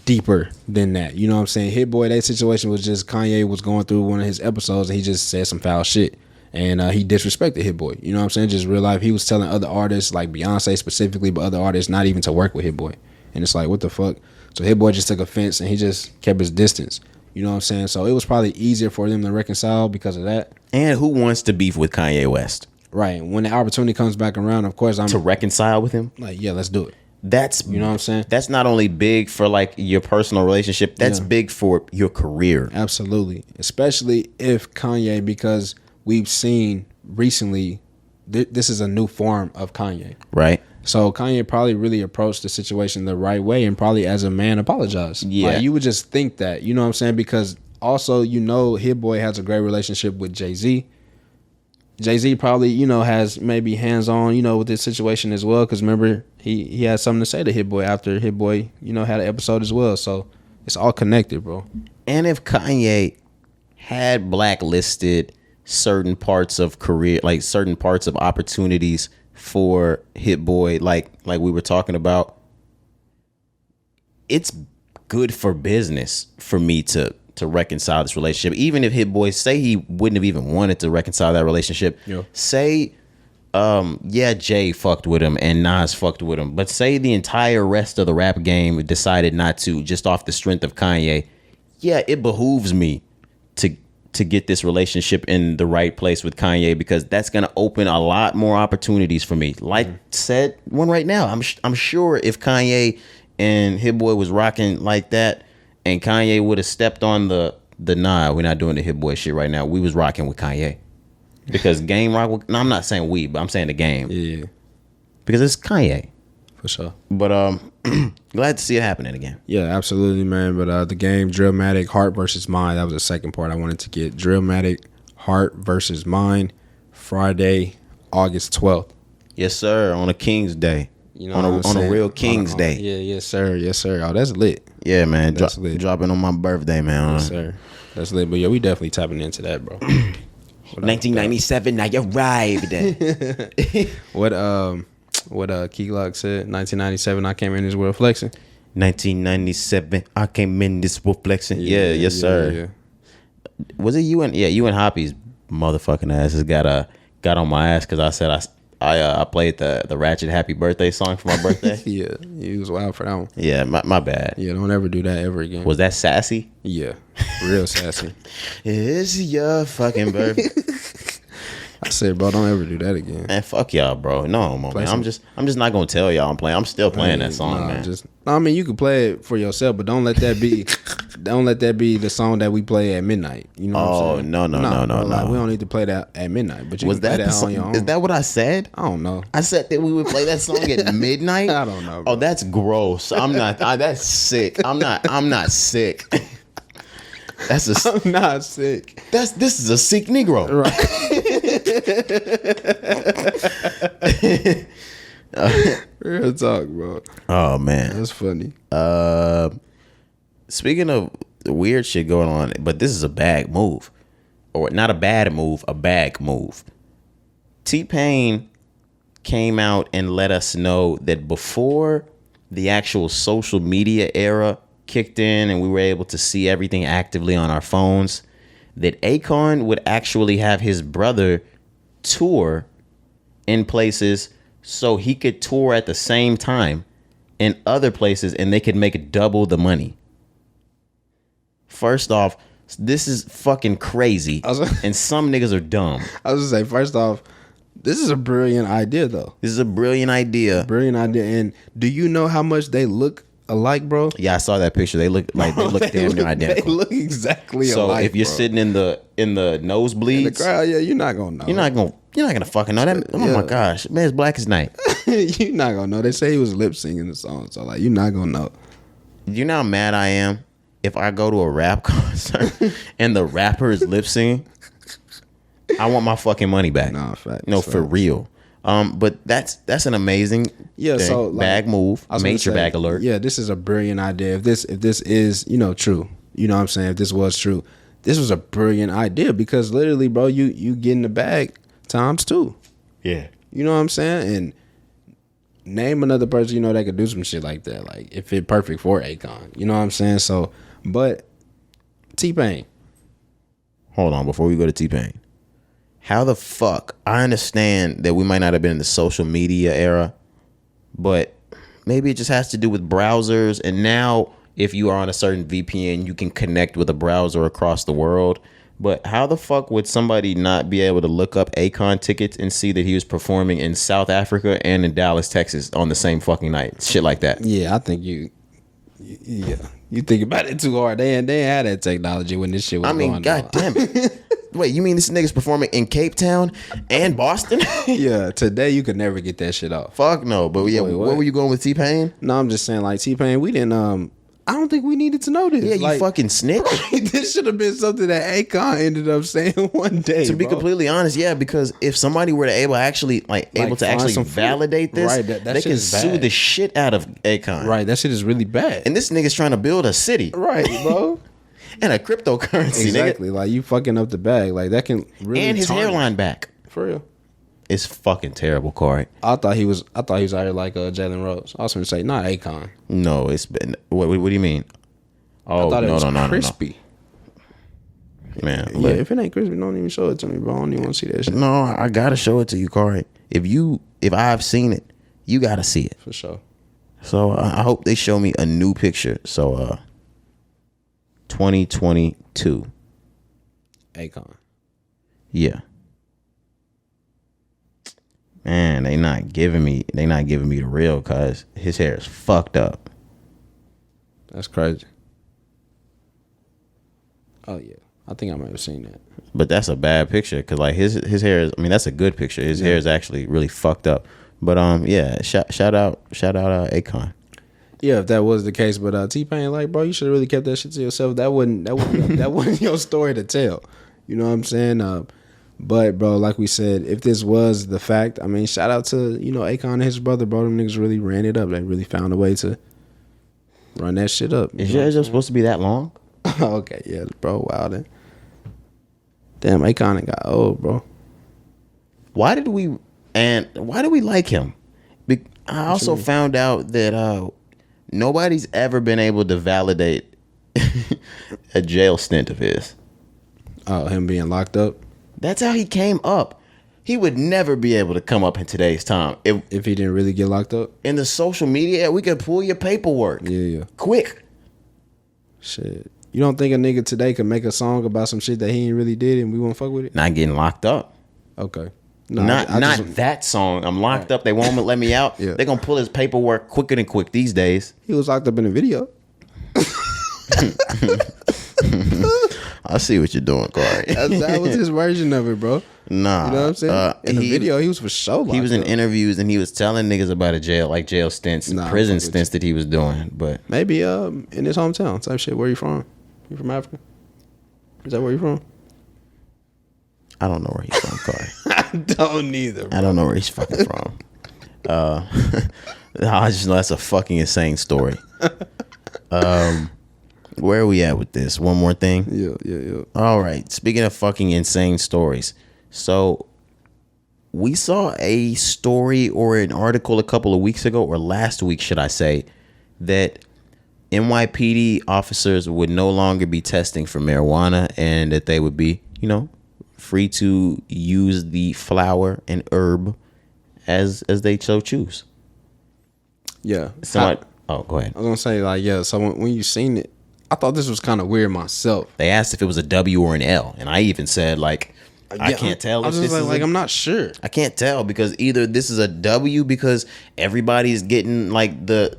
deeper than that. You know what I'm saying? Hit Boy, that situation was just Kanye was going through one of his episodes and he just said some foul shit. And he disrespected Hit Boy. You know what I'm saying? Just real life. He was telling other artists, like Beyonce specifically, but other artists not even to work with Hit Boy. And it's like, what the fuck? So Hit Boy just took offense and he just kept his distance. You know what I'm saying? So it was probably easier for them to reconcile because of that. And who wants to beef with Kanye West? Right. When the opportunity comes back around, of course, I'm To reconcile with him? like, yeah, let's do it. That's, You know what I'm saying? That's not only big for like your personal relationship, that's Yeah. big for your career. Absolutely. Especially if Kanye, because we've seen recently, this is a new form of Kanye. Right? So Kanye probably really approached the situation the right way and probably as a man apologized. Yeah. Like, you would just think that, you know what I'm saying? Because also, Hit Boy has a great relationship with Jay-Z. Jay-Z probably, has maybe hands-on, with this situation as well. Because remember, he had something to say to Hit Boy after Hit Boy, had an episode as well. So it's all connected, bro. And if Kanye had blacklisted certain parts of career, like certain parts of opportunities for Hit Boy, like we were talking about, it's good for business for me to reconcile this relationship. Even if Hit Boy, say he wouldn't have even wanted to reconcile that relationship. Yeah. Say, Jay fucked with him and Nas fucked with him, but say the entire rest of the rap game decided not to, just off the strength of Kanye. Yeah, it behooves me to get this relationship in the right place with Kanye, because that's going to open a lot more opportunities for me. Like said one right now, I'm sure if Kanye and Hit Boy was rocking like that, and Kanye would have stepped on the nah, we're not doing the Hit Boy shit right now, we was rocking with Kanye, because Game rock with, no, I'm not saying we, but I'm saying the Game. Yeah, because it's Kanye. for sure. But glad to see it happening again. Yeah, absolutely, man. But the game, Drillmatic, Heart versus Mind, that was the second part I wanted to get. Drillmatic, Heart versus Mind, Friday, August 12th. Yes, sir. On a King's Day. On a real King's Day. Yeah, yes, sir. Yes, sir. Oh, that's lit. Yeah, man. That's lit. Dropping on my birthday, man. Yes, sir. That's lit. But yeah, we definitely tapping into that, bro. 1997, now you arrived. What Key Glock said, 1997, I came in this world flexing. 1997, I came in this world flexing. Yeah, yes, sir. Yeah. Was it you and Hoppy's motherfucking asses got on my ass because I said I played the Ratchet Happy Birthday song for my birthday? Yeah, he was wild for that one. Yeah, my bad. Yeah, don't ever do that ever again. Was that sassy? Yeah, real sassy. It's your fucking birthday. I said, bro, don't ever do that again. Man, fuck y'all, bro. No, man. I'm just not gonna tell y'all I'm playing. I'm still playing that song, man. Just I mean, you can play it for yourself, but don't let that be. Don't let that be the song that we play at midnight. You know what I'm saying? No. Like, we don't need to play that at midnight. But you Was can play that that on your own. Is that what I said? I don't know. I said that we would play that song at midnight. I don't know, bro. Oh, that's gross. I'm not. That's sick. I'm not sick. That's a. I'm not sick. This is a sick Negro. Right. Real talk, bro. Oh man, That's funny. Speaking of weird shit going on, but this is a bag move, or not a bad move, a bag move. T-Pain came out and let us know that before the actual social media era kicked in and we were able to see everything actively on our phones, that Akon would actually have his brother tour in places so he could tour at the same time in other places and they could make double the money. First off, this is fucking crazy, and some niggas are dumb. I was gonna say, first off, this is a brilliant idea, though. This is a brilliant idea. Brilliant idea. And do you know how much they look alike, bro? Yeah, I saw that picture. They look like damn near identical. They look exactly so alike. So if you're sitting in the nosebleeds, in the crowd, yeah, you're not gonna know. You're not gonna fucking know that. Oh my gosh, man, it's black as night. You're not gonna know. They say he was lip singing the song, so like you're not gonna know. You know how mad I am if I go to a rap concert and the rapper is lip singing. I want my fucking money back. Nah, fact. No, for real. But that's an amazing thing. So like, bag move, major bag alert. Yeah, this is a brilliant idea. If this is true, you know what I'm saying. If this was true, this was a brilliant idea because literally, bro, you get in the bag times 2. Yeah, you know what I'm saying. And name another person that could do some shit like that. Like if it perfect for Akon, you know what I'm saying. So, but T-Pain. Hold on, before we go to T-Pain. How the fuck? I understand that we might not have been in the social media era, but maybe it just has to do with browsers. And now, if you are on a certain VPN, you can connect with a browser across the world. But how the fuck would somebody not be able to look up Akon tickets and see that he was performing in South Africa and in Dallas, Texas on the same fucking night? Shit like that. Yeah, I think you think about it too hard. They ain't had that technology when this shit was going on. I mean, god damn it. Wait, you mean this nigga's performing in Cape Town and Boston? Yeah, today you could never get that shit off. Fuck no. But yeah, where were you going with T-Pain? No, I'm just saying, like, T-Pain, we didn't I don't think we needed to know this. Yeah, you fucking snitch. This should have been something that Akon ended up saying one day. To be completely honest, yeah, because if somebody were to able to actually validate this, right, that they can sue the shit out of Akon. Right, that shit is really bad. And this nigga's trying to build a city. Right, bro. And a cryptocurrency, exactly. Nigga. Like you fucking up the bag. Like that can really and his hairline back. For real. It's fucking terrible, Corey. I thought he was out here like Jalen Rose. I was gonna say not Akon. No, it's been what do you mean? Oh, I thought it was crispy. No. Man, yeah, if it ain't crispy, don't even show it to me, bro. I don't even want to see that shit. No, I gotta show it to you, Corey. If I've seen it, you gotta see it. For sure. So I hope they show me a new picture. So 2022. Akon. Yeah. Man, they not giving me the real, cause his hair is fucked up. That's crazy. Oh yeah, I think I might have seen that. But that's a bad picture, because like his hair is. I mean, that's a good picture. His hair is actually really fucked up. But yeah, shout out Akon. Yeah, if that was the case, but T-Pain, like, bro, you should have really kept that shit to yourself. That wasn't your story to tell. You know what I'm saying? But bro, like we said, if this was the fact, I mean, shout out to Akon and his brother, bro. Them niggas really ran it up. They really found a way to run that shit up. Is yours supposed to be that long? Okay, yeah, bro. Wow, then. Damn, Akon got old, bro. Why did we like him? I also found out that nobody's ever been able to validate a jail stint of his. Oh, him being locked up? That's how he came up. He would never be able to come up in today's time. If he didn't really get locked up? In the social media, we could pull your paperwork. Yeah. Quick. Shit. You don't think a nigga today could make a song about some shit that he ain't really did and we won't fuck with it? Not getting locked up. Okay. No, not I not just- that song. I'm locked up. They won't let me out. Yeah. They're gonna pull his paperwork quicker than quick these days. He was locked up in a video. I see what you're doing, Cari. That was his version of it, bro. Nah, You know what I'm saying? In the video, he was for sure. He was in locked up. interviews and he was telling niggas about jail stints, Nah, prison fuck with stints that he was doing. But Maybe in his hometown type shit. Where you from? You from Africa? Is that where you from? I don't know where he's from, Cari. I don't either. I don't know where he's fucking from. I just know that's a fucking insane story. Where are we at with this? One more thing? Yeah. All right. Speaking of fucking insane stories. So we saw a story or an article a couple of weeks ago, or last week, should I say, that NYPD officers would no longer be testing for marijuana and that they would be, free to use the flower and herb as they so choose. Yeah. Oh, go ahead. I was gonna say so when you seen it, I thought this was kind of weird myself. They asked if it was a W or an L, and I even said I can't tell. I was just I'm not sure. I can't tell because either this is a W because everybody's getting the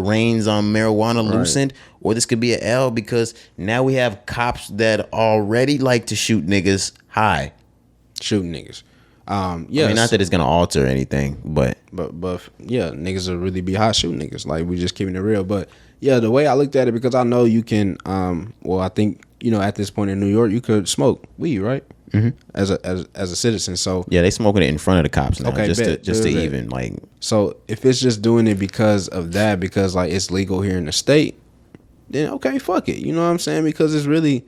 reins on marijuana loosened, or this could be an L because now we have cops that already like to shoot niggas high. Shooting niggas. I mean, not that it's gonna alter anything, but yeah, niggas will really be hot shooting niggas. Like, we just keeping it real. But yeah, the way I looked at it, because I know you can I think at this point in New York you could smoke weed, right? Mm-hmm. As a citizen. So yeah, they smoking it in front of the cops now. Okay, just to bet. even So if it's just doing it because of that, because it's legal here in the state, then okay, fuck it. You know what I'm saying? Because it's really,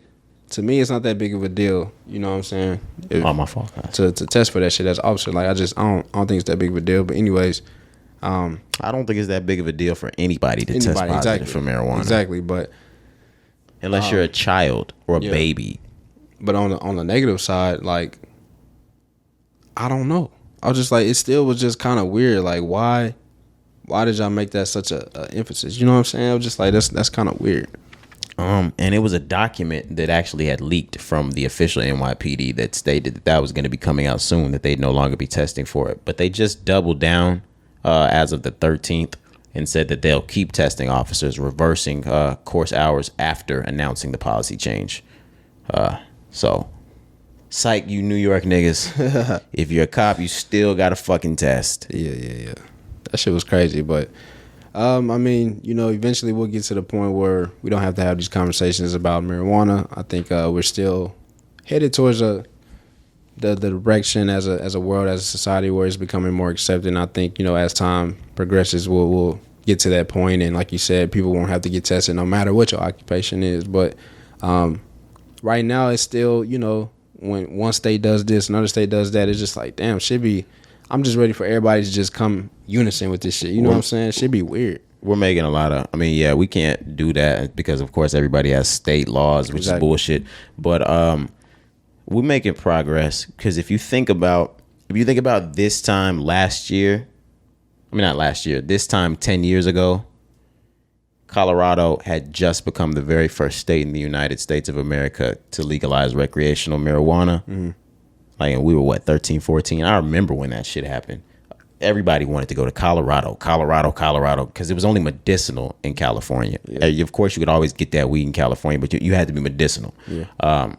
to me, it's not that big of a deal. You know what I'm saying? my fault. To test for that shit as officer, I don't think it's that big of a deal. But anyways, I don't think it's that big of a deal for anybody to test positive for marijuana. Exactly, but unless you're a child or a baby. But on the negative side, I don't know. I was just it still was just kind of weird. Why did y'all make that such a emphasis? You know what I'm saying? I was just that's kind of weird. And it was a document that actually had leaked from the official NYPD that stated that was going to be coming out soon, that they'd no longer be testing for it. But they just doubled down as of the 13th and said that they'll keep testing officers, reversing course hours after announcing the policy change. So, psych, you New York niggas. If you're a cop, you still got to fucking test. Yeah. That shit was crazy, but eventually we'll get to the point where we don't have to have these conversations about marijuana. I think we're still headed towards the direction as a world, as a society, where it's becoming more accepted. And I think as time progresses, we'll get to that point. And like you said, people won't have to get tested no matter what your occupation is. But right now, it's still when one state does this, another state does that. It's just damn, should be. I'm just ready for everybody to just come unison with this shit. You know what I'm saying? It should be weird. We're making a lot of, we can't do that because, of course, everybody has state laws, which is bullshit. But we're making progress because if you think about this time last year, not last year, this time 10 years ago, Colorado had just become the very first state in the United States of America to legalize recreational marijuana. Mm-hmm. And we were 13, 14. I remember when that shit happened. Everybody wanted to go to Colorado, because it was only medicinal in California. Yeah. Of course, you could always get that weed in California, but you had to be medicinal. Yeah.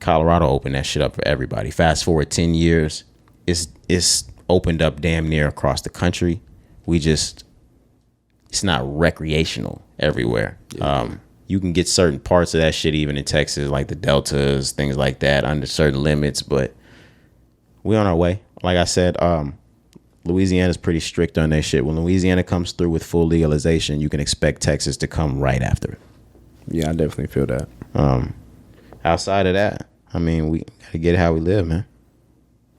Colorado opened that shit up for everybody. Fast forward 10 years, it's opened up damn near across the country. It's not recreational everywhere. Yeah. You can get certain parts of that shit even in Texas, like the deltas, things like that, under certain limits. But we're on our way. Like I said, Louisiana's pretty strict on that shit. When Louisiana comes through with full legalization, you can expect Texas to come right after it. Yeah, I definitely feel that. Outside of that, we gotta get it how we live, man.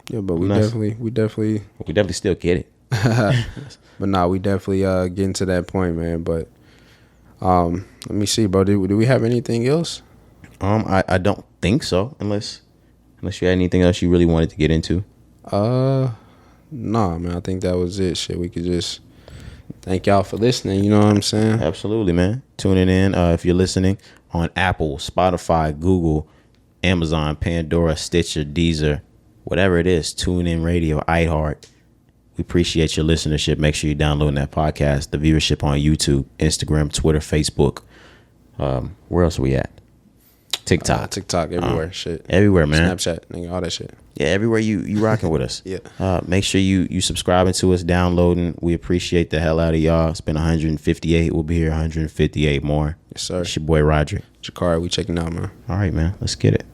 Yeah, but we definitely still get it. But nah, we definitely getting to that point, man. But let me see, bro. Do we have anything else? I don't think so, unless you had anything else you really wanted to get into. Nah, man. I think that was it. Shit, we could just thank y'all for listening. You know what I'm saying? Absolutely, man. Tuning in. If you're listening on Apple, Spotify, Google, Amazon, Pandora, Stitcher, Deezer, whatever it is, TuneIn Radio, iHeart. We appreciate your listenership. Make sure you're downloading that podcast, the viewership on YouTube, Instagram, Twitter, Facebook. Where else are we at? TikTok. TikTok, everywhere. Shit. Everywhere, man. Snapchat, nigga, all that shit. Yeah, everywhere you rocking with us. Yeah. Make sure you subscribing to us, downloading. We appreciate the hell out of y'all. It's been 158. We'll be here 158 more. Yes, sir. It's your boy Roderick. Cari, we checking out, man. All right, man. Let's get it.